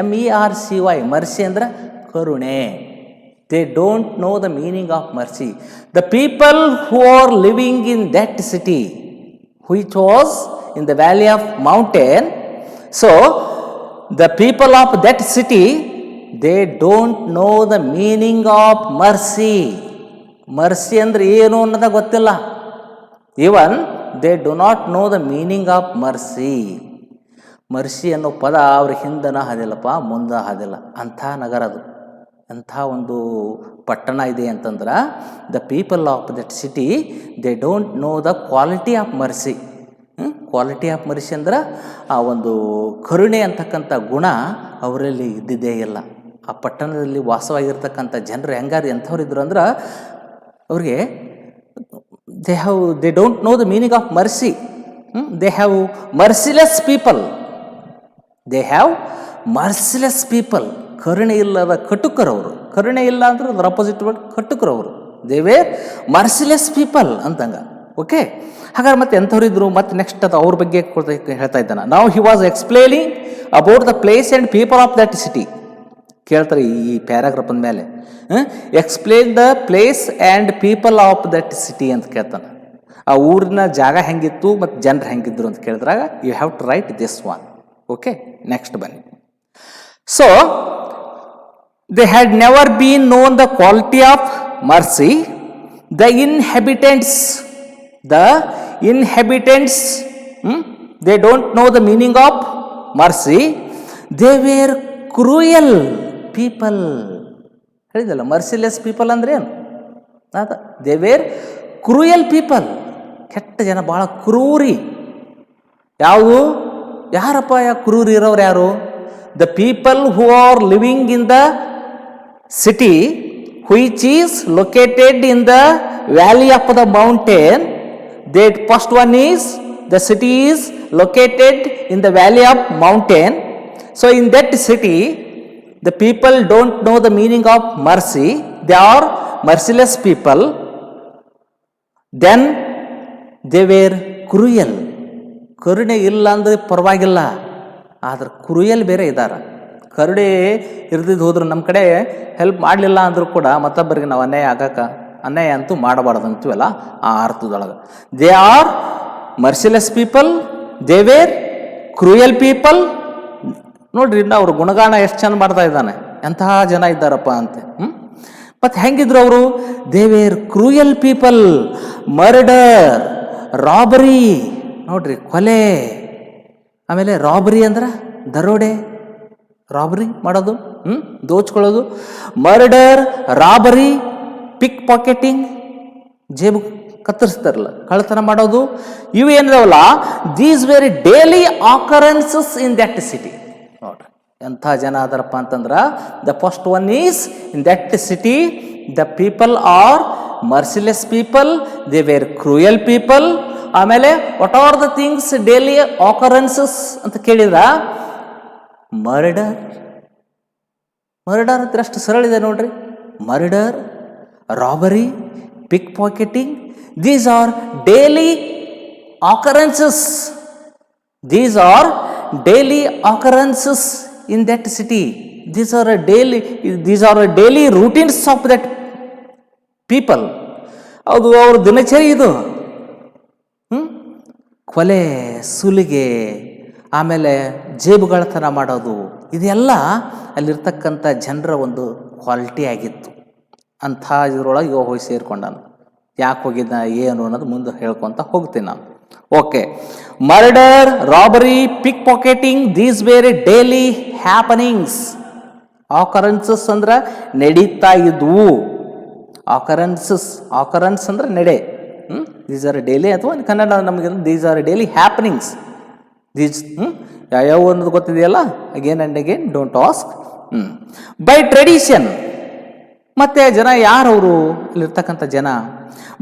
MERCY, mercy ಅಂದ್ರೆ ಕರುಣೆ. They don't know the meaning of mercy. The people who are living in that city, which was in the valley of mountain, so the people of that city, they don't know the meaning of mercy. Mercy ಅಂದ್ರೆ ಏನು ಅನ್ನೋದ ಗೊತ್ತಿಲ್ಲ. Even they do not know the meaning of mercy. Mercy ಅನ್ನೋ ಪದ ಅವ್ರ ಹಿಂದನ ಹಾದಿಲ್ಲಪ್ಪ, ಮುಂದೆ ಹಾದಿಲ್ಲ. ಅಂಥ ನಗರ ಅದು, ಅಂಥ ಒಂದು ಪಟ್ಟಣ ಇದೆ ಅಂತಂದ್ರೆ the people of that city they don't know the quality of mercy. Quality of mercy ಅಂದ್ರೆ ಆ ಒಂದು ಕರುಣೆ ಅಂತಕ್ಕಂಥ ಗುಣ ಅವರಲ್ಲಿ ಇದ್ದಿದ್ದೇ ಇಲ್ಲ. ಆ ಪಟ್ಟಣದಲ್ಲಿ ವಾಸವಾಗಿರ್ತಕ್ಕಂಥ ಜನರು ಹೆಂಗಾರು ಎಂಥವ್ರು ಅಂದ್ರೆ ಅವ್ರಿಗೆ they don't know the meaning of mercy. They have merciless people. They have merciless people. ಕರುಣೆ ಇಲ್ಲದ ಕಟುಕರವರು. ಕರುಣೆ ಇಲ್ಲ ಅಂದ್ರೆ ಅದರ ಅಪೋಸಿಟ್ ವರ್ಡ್ ಕಟುಕರವರು. ದೇ ವೇರ್ ಮರ್ಸಿಲೆಸ್ ಪೀಪಲ್ ಅಂತಂಗ. ಓಕೆ, ಹಾಗಾದ್ರೆ ಮತ್ತೆ ಎಂಥವ್ರು ಇದ್ರು. ಮತ್ತೆ ನೆಕ್ಸ್ಟ್ ಅದು ಅವ್ರ ಬಗ್ಗೆ ಹೇಳ್ತಾ ಇದ್ದಾನೆ. ನಾವು he was explaining about the place and people of that city. ಕೇಳ್ತಾರೆ ಈ ಪ್ಯಾರಾಗ್ರಾಫ್ ಅಂದಮೇಲೆ explain the place and people of that city ಅಂತ ಕೇಳ್ತಾನೆ. ಆ ಊರಿನ ಜಾಗ ಹೆಂಗಿತ್ತು ಮತ್ತು ಜನರು ಹೆಂಗಿದ್ರು ಅಂತ ಕೇಳಿದ್ರಾಗ you have to write this one. Okay, next ಬನ್ನಿ. So They had never been known the quality of mercy. The inhabitants, they don't know the meaning of mercy. They were cruel people. ಹೇಳಿದಲ್ಲ merciless people ಅಂದ್ರೆ ಏನು? They were cruel people. ಕೆಟ್ಟ ಜನ, ಭಾಳ ಕ್ರೂರಿ. ಯಾರಪ್ಪ ಕ್ರೂರಿ ಇರೋರು ಯಾರು? The people who are living in the city which is located in the valley of the mountain. That first one is, the city is located in the valley of mountain. So in that city, the people don't know the meaning of mercy. They are merciless people. Then they were cruel. ಕರುಣೆ ಇಲ್ಲ ಅಂದರೆ ಪರವಾಗಿಲ್ಲ, ಆದ್ರೆ cruel ಬೇರೆ ಇದ್ದಾರೆ. ಕರುಣೆ ಇರ್ದಿದ್ದು ಹೋದ್ರು ನಮ್ಮ ಕಡೆ ಹೆಲ್ಪ್ ಮಾಡಲಿಲ್ಲ ಅಂದರೂ ಕೂಡ ಮತ್ತೊಬ್ಬರಿಗೆ ನಾವು ಅನ್ಯಾಯ ಅಂತೂ ಮಾಡಬಾರ್ದು ಅಂತೀವಲ್ಲ, ಆ ಅರ್ಥದೊಳಗೆ. They are merciless people, they were cruel people. ನೋಡ್ರಿ, ಅವ್ರ ಗುಣಗಾನ ಎಷ್ಟು ಚಂದ ಮಾಡ್ತಾ ಇದ್ದಾನೆ, ಎಂತಹ ಜನ ಇದ್ದಾರಪ್ಪ ಅಂತೆ. ಮತ್ತು ಹೆಂಗಿದ್ರು ಅವರು? They were cruel people. Murder, robbery, ನೋಡ್ರಿ ಕೊಲೆ. ಆಮೇಲೆ ರಾಬರಿ ಅಂದ್ರೆ ದರೋಡೆ, ರಾಬರಿ ಮಾಡೋದು, ದೋಚ್ಕೊಳ್ಳೋದು. ಮರ್ಡರ್, ರಾಬರಿ, ಪಿಕ್ ಪಾಕೆಟಿಂಗ್, ಜೇಬು ಕತ್ತರಿಸ್ತಾರಲ್ಲ, ಕಳ್ಳತನ ಮಾಡೋದು. ಇವು ಏನಿದಾವಲ್ಲ, these very daily occurrences in that city. ನೋಡ್ರಿ ಎಂಥ ಜನ ಅದಾರಪ್ಪ ಅಂತಂದ್ರೆ, the first one is in that city the people are merciless people, they were cruel people. ಆಮೇಲೆ what are the things daily occurrences ಅಂತ ಕೇಳಿದ್ರ, ಮರ್ಡರ್ ಅಂದ್ರೆ ಅಷ್ಟು ಸರಳ ಇದೆ ನೋಡ್ರಿ. Murder, robbery, pickpocketing, these are daily occurrences. These are daily occurrences in that city. These are daily routines of that people. ಅದು ಅವ್ರ ದಿನಚರಿ ಇದು. ಕೊಲೆ, ಸುಲಿಗೆ, ಆಮೇಲೆ ಜೇಬುಗಳತನ ಮಾಡೋದು, ಇದೆಲ್ಲ ಅಲ್ಲಿರ್ತಕ್ಕಂಥ ಜನರ ಒಂದು ಕ್ವಾಲಿಟಿ ಆಗಿತ್ತು. ಅಂಥ ಇದರೊಳಗೆ ಇವಾಗ ಹೋಗಿ ಸೇರ್ಕೊಂಡಾನು. ಯಾಕೆ ಹೋಗಿದ್ದ ಏನು ಅನ್ನೋದು ಮುಂದೆ ಹೇಳ್ಕೊತ ಹೋಗ್ತೀನಿ ನಾನು. Okay, murder, robbery, pickpocketing, these were daily happenings. Occurrences ಅಂದ್ರೆ ನಡೀತಾ ಇದ್ವು. ಆಕರೆನ್ಸ್ ಅಂದ್ರೆ ನಡೆ. ದೀಸ್ ಆರ್ ಡೈಲಿ, ಅಥವಾ ಕನ್ನಡ ನಮಗೆ these are daily happenings. These ಯಾವ್ಯಾವ ಅನ್ನೋದು ಗೊತ್ತಿದೆಯಲ್ಲ, again and again, don't ask. By tradition, ಮತ್ತೆ ಜನ ಯಾರವರು ಇಲ್ಲಿರ್ತಕ್ಕಂಥ ಜನ?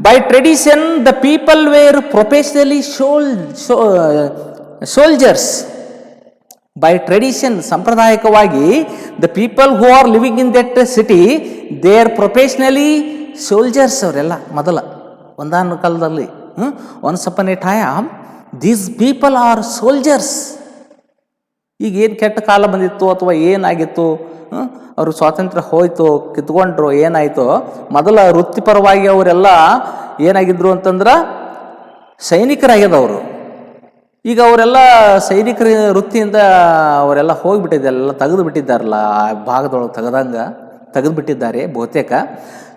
By tradition the people were professionally soldiers. By tradition, ಸಂಪ್ರದಾಯಕವಾಗಿ, the people who are living in that city they are professionally soldiers. ಅವರೆಲ್ಲ ಮೊದಲ ಒಂದಾನ ಕಾಲದಲ್ಲಿ, once upon a time these people are soldiers. ಈಗ ಏನು ಕೆಟ್ಟ ಕಾಲ ಬಂದಿತ್ತು ಅಥವಾ ಏನಾಗಿತ್ತು, ಅವರು ಸ್ವಾತಂತ್ರ್ಯ ಹೋಯ್ತು, ಕಿತ್ಕೊಂಡ್ರು, ಏನಾಯ್ತು, ಮೊದಲ ವೃತ್ತಿಪರವಾಗಿ ಅವರೆಲ್ಲ ಏನಾಗಿದ್ರು ಅಂತಂದ್ರೆ ಸೈನಿಕರಾಗ್ಯದವರು. ಈಗ ಅವರೆಲ್ಲ ಸೈನಿಕರ ವೃತ್ತಿಯಿಂದ ಅವರೆಲ್ಲ ಹೋಗಿಬಿಟ್ಟಿದೆ, ಎಲ್ಲ ತೆಗೆದು ಬಿಟ್ಟಿದ್ದಾರಲ್ಲ, ಆ ಭಾಗದೊಳಗೆ ತೆಗೆದು ಬಿಟ್ಟಿದ್ದಾರೆ ಬಹುತೇಕ.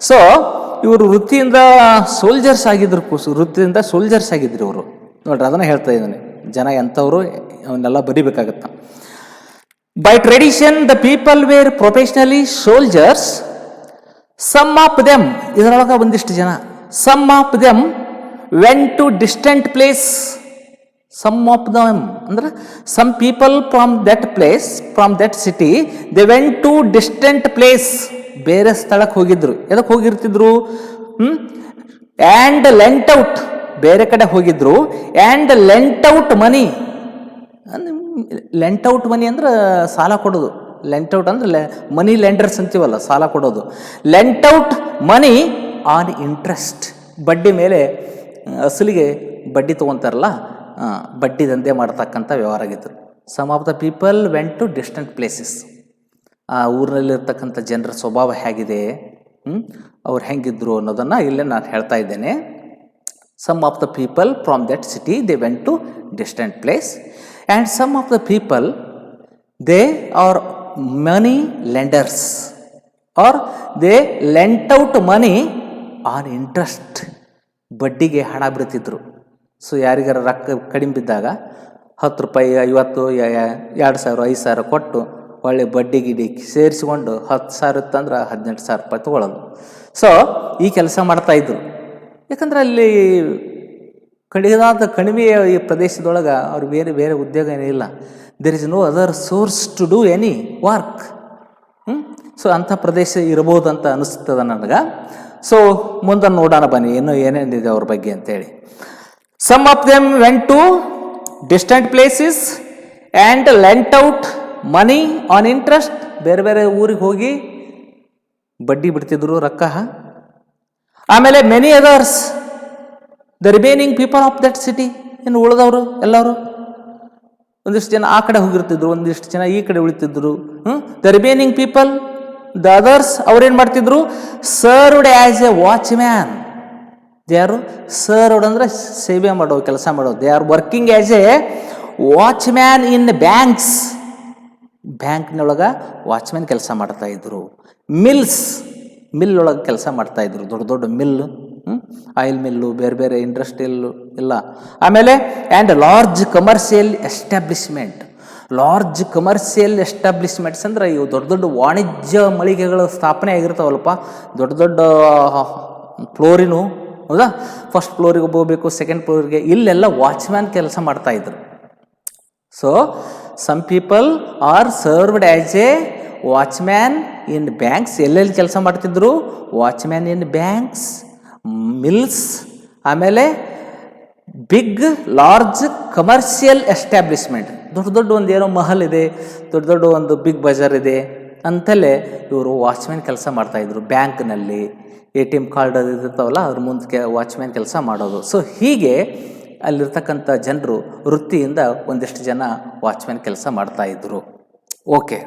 ಸೊ ಇವರು ವೃತ್ತಿಯಿಂದ ಸೋಲ್ಜರ್ಸ್ ಆಗಿದ್ರು, ಇವರು. ನೋಡ್ರಿ, ಅದನ್ನು ಹೇಳ್ತಾ ಇದ್ದಾನೆ, ಜನ ಎಂಥವ್ರು ಅವನ್ನೆಲ್ಲ ಬರಿಬೇಕಾಗತ್ತ. By tradition the people were professionally soldiers. Some of them, ಇದರೊಳಗೆ ಒಂದಿಷ್ಟು ಜನ, some of them went to distant place. Some of them ಅಂದ್ರೆ some people from that place, from that city, they went to distant place. ಬೇರೆ ಸ್ಥಳಕ್ಕೆ ಹೋಗಿದ್ರು. ಎದಕ್ಕೆ ಹೋಗಿರ್ತಿದ್ರು? And lent out, ಬೇರೆ ಕಡೆ ಹೋಗಿದ್ರು. And lent out money. Lent out money ಅಂದ್ರೆ ಸಾಲ ಕೊಡೋದು. ಲೆಂಟ್ ಔಟ್ ಅಂದ್ರೆ ಮನಿ ಲೆಂಡರ್ಸ್ ಅಂತೀವಲ್ಲ, ಸಾಲ ಕೊಡೋದು. Lent out money on interest, ಬಡ್ಡಿ ಮೇಲೆ, ಅಸಲಿಗೆ ಬಡ್ಡಿ ತೊಗೊತಾರಲ್ಲ, ಬಡ್ಡಿ ದಂಧೆ ಮಾಡ್ತಕ್ಕಂಥ ವ್ಯವಹಾರ ಆಗಿತ್ತು. Some of the people went to distant places. ಆ ಊರಿನಲ್ಲಿರ್ತಕ್ಕಂಥ ಜನರ ಸ್ವಭಾವ ಹೇಗಿದೆ, ಅವ್ರು ಹೆಂಗಿದ್ರು ಅನ್ನೋದನ್ನು ಇಲ್ಲೇ ನಾನು ಹೇಳ್ತಾ ಇದ್ದೇನೆ. Some of the people from that city they went to distant place. And some of the people, they are money lenders. Are they lent out money on interest. ಬಡ್ಡಿಗೆ ಹಣ ಬಿಡ್ತಿದ್ರು. ಸೊ ಯಾರಿಗಾರ ರೊಕ್ಕ ಕಡಿಮೆ ಬಿದ್ದಾಗ 10 ರೂಪಾಯಿ 50 2,000 5,000 ಕೊಟ್ಟು ಒಳ್ಳೆ ಬಡ್ಡಿ ಗಿಡ್ಡಿ ಸೇರಿಸ್ಕೊಂಡು 10,000 ಇತ್ತಂದ್ರೆ 18,000 ರೂಪಾಯಿ ತೊಗೊಳ್ಳೋದು. ಸೊ ಈ ಕೆಲಸ ಮಾಡ್ತಾಯಿದ್ರು. ಯಾಕಂದ್ರೆ ಅಲ್ಲಿ ಕಡಿಮೆಯ ಈ ಪ್ರದೇಶದೊಳಗೆ ಅವ್ರಿಗೆ ಬೇರೆ ಬೇರೆ ಉದ್ಯೋಗ ಏನಿಲ್ಲ. There is no other source to do any work. So ಅಂಥ ಪ್ರದೇಶ ಇರ್ಬೋದು ಅಂತ ಅನಿಸ್ತದ ನನಗೆ. ಸೊ ಮುಂದೆ ನೋಡೋಣ ಬನ್ನಿ ಇನ್ನೂ ಏನೇನಿದೆ ಅವ್ರ ಬಗ್ಗೆ ಅಂತೇಳಿ. Some of them went to distant places and lent out money on interest. ಬೇರೆ ಬೇರೆ ಊರಿಗೆ ಹೋಗಿ ಬಡ್ಡಿ ಬಿಡ್ತಿದ್ರು ರೊಕ್ಕ. ಆಮೇಲೆ many others the remaining people of that city, ಇನ್ನು ಉಳಿದವರು ಎಲ್ಲರೂ ಒಂದಿಷ್ಟು ಜನ ಆ ಕಡೆ ಹೋಗಿರ್ತಿದ್ರು, ಒಂದಿಷ್ಟು ಜನ ಈ ಕಡೆ ಉಳಿತಿದ್ರು. The remaining people the others ಅವ್ರೇನು ಮಾಡ್ತಿದ್ರು, served as a watchman. They are served ಅಂದರೆ ಸೇವೆ ಮಾಡೋದು, ಕೆಲಸ ಮಾಡೋದು. They are working as a watchman in banks. ಬ್ಯಾಂಕ್ನೊಳಗೆ ವಾಚ್ಮ್ಯಾನ್ ಕೆಲಸ ಮಾಡ್ತಾಯಿದ್ರು. ಮಿಲ್ ಒಳಗೆ ಕೆಲಸ ಮಾಡ್ತಾಯಿದ್ರು, ದೊಡ್ಡ ದೊಡ್ಡ ಮಿಲ್ಲು, ಆಯಿಲ್ ಮಿಲ್ಲು, ಬೇರೆ ಬೇರೆ ಇಂಡಸ್ಟ್ರಿಯಲ್ಲು ಎಲ್ಲ. ಆಮೇಲೆ and large commercial establishment. Large commercial establishments ಅಂದರೆ ಇವು ದೊಡ್ಡ ದೊಡ್ಡ ವಾಣಿಜ್ಯ ಮಳಿಗೆಗಳ ಸ್ಥಾಪನೆ ಆಗಿರ್ತಾವಲ್ಲಪ್ಪ, ದೊಡ್ಡ ದೊಡ್ಡ ಫ್ಲೋರಿನು, ಹೌದಾ, ಫಸ್ಟ್ ಫ್ಲೋರಿಗೆ ಹೋಗಬೇಕು, ಸೆಕೆಂಡ್ ಫ್ಲೋರಿಗೆ, ಇಲ್ಲೆಲ್ಲ ವಾಚ್ಮ್ಯಾನ್ ಕೆಲಸ ಮಾಡ್ತಾಯಿದ್ರು. So some people are served as a watchman in banks. ಎಲ್ಲೆಲ್ಲಿ ಕೆಲಸ ಮಾಡ್ತಿದ್ರು, ವಾಚ್ಮ್ಯಾನ್ ಇನ್ ಬ್ಯಾಂಕ್ಸ್, ಮಿಲ್ಸ್, ಆಮೇಲೆ ಬಿಗ್ ಲಾರ್ಜ್ ಕಮರ್ಷಿಯಲ್ ಎಸ್ಟಾಬ್ಲಿಷ್ಮೆಂಟ್. ದೊಡ್ಡ ದೊಡ್ಡ ಒಂದು ಏನೋ ಮಹಲ್ ಇದೆ, ದೊಡ್ಡ ದೊಡ್ಡ ಒಂದು ಬಿಗ್ ಬಜಾರ್ ಇದೆ ಅಂತಲೇ ಇವರು ವಾಚ್ಮ್ಯಾನ್ ಕೆಲಸ ಮಾಡ್ತಾಯಿದ್ರು. ಬ್ಯಾಂಕ್ನಲ್ಲಿ ATM ಕಾರ್ಡ್ ಅದು ಇರ್ತಾವಲ್ಲ ಅದ್ರ ಮುಂದೆ ವಾಚ್ಮ್ಯಾನ್ ಕೆಲಸ ಮಾಡೋದು. ಸೊ ಹೀಗೆ ಅಲ್ಲಿರ್ತಕ್ಕಂಥ ಜನರು ವೃತ್ತಿಯಿಂದ ಒಂದಿಷ್ಟು ಜನ ವಾಚ್ಮ್ಯಾನ್ ಕೆಲಸ ಮಾಡ್ತಾಯಿದ್ರು. ಓಕೆ,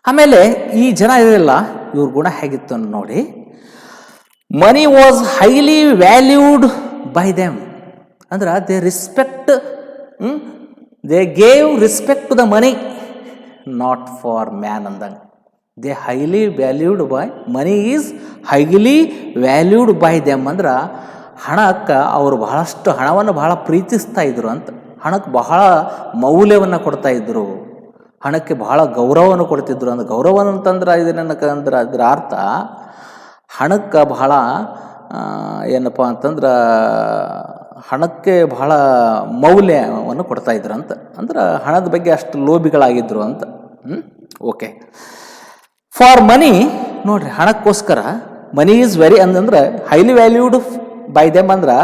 ಆಮೇಲೆ ಈ ಜನ ಇದೆಲ್ಲ ಇವ್ರ ಗುಣ ಹೇಗಿತ್ತು ಅಂತ ನೋಡಿ. Money was highly valued by them. ಅಂದ್ರೆ they respect, they gave respect to the money, not for man ಅಂದಂಗೆ. They highly valued by money is highly valued by them. ಅಂದ್ರೆ ಹಣಕ್ಕೆ ಅವರು ಬಹಳಷ್ಟು ಹಣವನ್ನು ಬಹಳ ಪ್ರೀತಿಸ್ತಾ ಇದ್ರು ಅಂತ. ಹಣಕ್ಕೆ ಬಹಳ ಮೌಲ್ಯವನ್ನು ಕೊಡ್ತಾ ಇದ್ರು, ಹಣಕ್ಕೆ ಬಹಳ ಗೌರವವನ್ನು ಕೊಡ್ತಿದ್ರು. ಅಂದ್ರೆ ಗೌರವ ಅಂತಂದ್ರೆ ಇದೇನಂದ್ರೆ ಅದರ ಅರ್ಥ ಹಣಕ್ಕೆ ಬಹಳ ಏನಪ್ಪ ಅಂತಂದ್ರೆ ಹಣಕ್ಕೆ ಬಹಳ ಮೌಲ್ಯವನ್ನು ಕೊಡ್ತಾ ಇದ್ರು ಅಂತ. ಅಂದ್ರೆ ಹಣದ ಬಗ್ಗೆ ಅಷ್ಟು ಲೋಭಿಗಳಾಗಿದ್ರು ಅಂತ. ಓಕೆ, ಫಾರ್ ಮನಿ ನೋಡ್ರಿ, ಹಣಕ್ಕೋಸ್ಕರ ಮನಿ ಈಸ್ ವೆರಿ ಅಂತಂದ್ರೆ ಹೈಲಿ ವ್ಯಾಲ್ಯೂಡ್ ಬೈ ದೆಮ್. ಅಂದ್ರೆ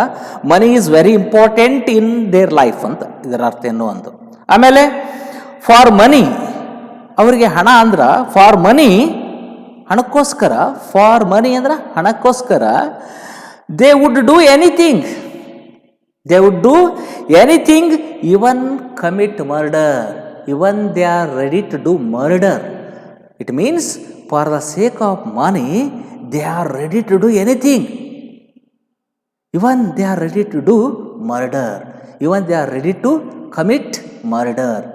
money is very important in their life ಅಂತ ಇದರ ಅರ್ಥ ಏನೋ ಒಂದು. ಆಮೇಲೆ ಫಾರ್ ಮನಿ, ಅವರಿಗೆ ಹಣ ಅಂದ್ರೆ ಫಾರ್ ಮನಿ, ಹಣಕ್ಕೋಸ್ಕರ. ಫಾರ್ ಮನಿ ಅಂದ್ರೆ ಹಣಕ್ಕೋಸ್ಕರ. They would do anything, they would do anything, even commit murder. Even they are ready to do murder. It means for the sake of money they are ready to do anything. Even they are ready to do murder. Even they are ready to commit murder.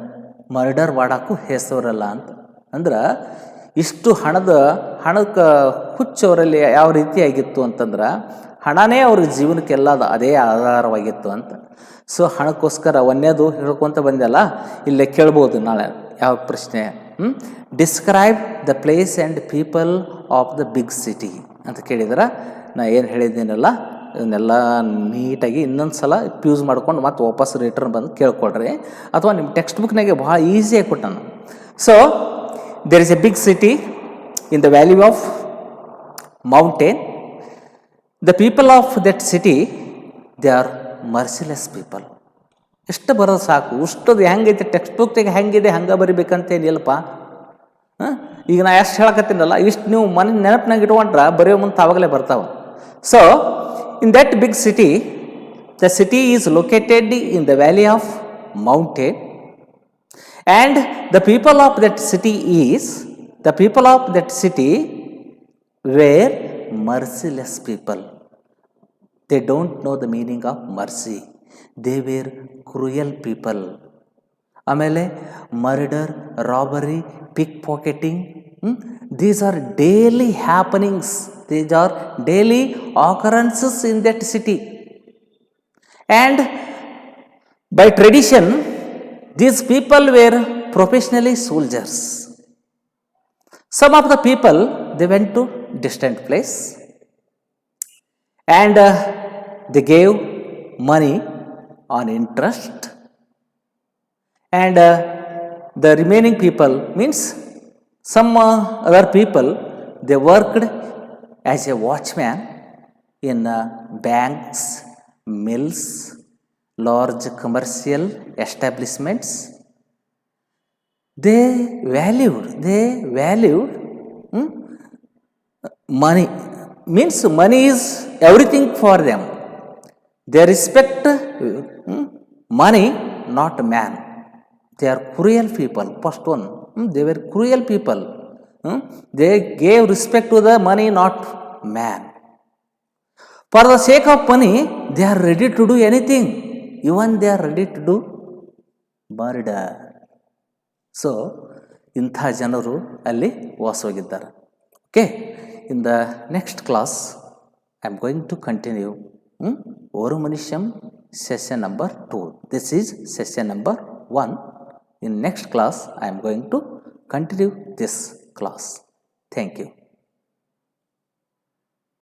Murder ಮಾಡೋಕ್ಕೂ ಹೆಸರಲ್ಲ ಅಂತ. ಅಂದ್ರೆ ಇಷ್ಟು ಹಣಕ್ಕೆ ಹುಚ್ಚವರಲ್ಲಿ ಯಾವ ರೀತಿಯಾಗಿತ್ತು ಅಂತಂದ್ರೆ ಹಣನೇ ಅವ್ರಿಗೆ ಜೀವನಕ್ಕೆಲ್ಲ ಅದೇ ಆಧಾರವಾಗಿತ್ತು ಅಂತ. ಸೊ ಹಣಕ್ಕೋಸ್ಕರ ಒಂದೇದು ಹೇಳ್ಕೊತ ಬಂದಲ್ಲ, ಇಲ್ಲೇ ಕೇಳ್ಬೋದು ನಾಳೆ ಯಾವ ಪ್ರಶ್ನೆ. Describe the place and people of the big city ಅಂತ ಕೇಳಿದ್ರೆ ನಾ ಏನು ಹೇಳಿದ್ದೀನಲ್ಲ ಇವನ್ನೆಲ್ಲ ನೀಟಾಗಿ ಇನ್ನೊಂದು ಸಲ ಯೂಸ್ ಮಾಡ್ಕೊಂಡು ಮತ್ತೆ ವಾಪಸ್ ರಿಟರ್ನ್ ಬಂದು ಕೇಳ್ಕೊಳ್ರಿ, ಅಥವಾ ನಿಮ್ಮ ಟೆಕ್ಸ್ಟ್ ಬುಕ್ನಾಗೆ ಭಾಳ ಈಸಿಯಾಗಿ ಕೊಟ್ಟನು. So there is a big city in the valley of mountain. The people of that city they are merciless people. ಎಷ್ಟು ಬರೋದು ಸಾಕು. ಅಷ್ಟದು ಹೆಂಗೈತೆ ಟೆಕ್ಸ್ಟ್ ಬುಕ್ನಾಗೆ ಹೆಂಗಿದೆ ಹಂಗೆ ಬರಿಬೇಕಂತೇನಿಲ್ಲಪ್ಪ. ಈಗ ನಾ ಎಷ್ಟು ಹೇಳಕತ್ತೀನಲ್ಲ ಇಷ್ಟು ನೀವು ಮನೆ ನೆನಪಿನಾಗ ಇಟ್ಕೊಂಡ್ರೆ ಬರೆಯೋ ಮುಂದೆ ತಾವಾಗಲೇ ಬರ್ತಾವೆ. So in that big city, the city is located in the valley of mountain, and the people of that city were merciless people. They don't know the meaning of mercy. They were cruel people. ಆಮೇಲೆ murder, robbery, pick pocketing, these are daily happenings, these are daily occurrences in that city. And by tradition, these people were professionally soldiers. Some of the people, they went to distant place and they gave money on interest, and the remaining people means some other people, they worked as a watchman in banks, mills, large commercial establishments. They valued money, means money is everything for them. They respect money, not man. They are cruel people. First one, they were cruel people. They gave respect to the money, not man. For the sake of money, they are ready to do anything. Even they are ready to do murder. So ಇಂಥ ಜನರು ಅಲ್ಲಿ ವಾಸವಾಗಿದ್ದಾರೆ. Okay, in the next class I am going to continue Oru Manushyan session number 2. This is session number 1. In next class, I am going to continue this class. Thank you.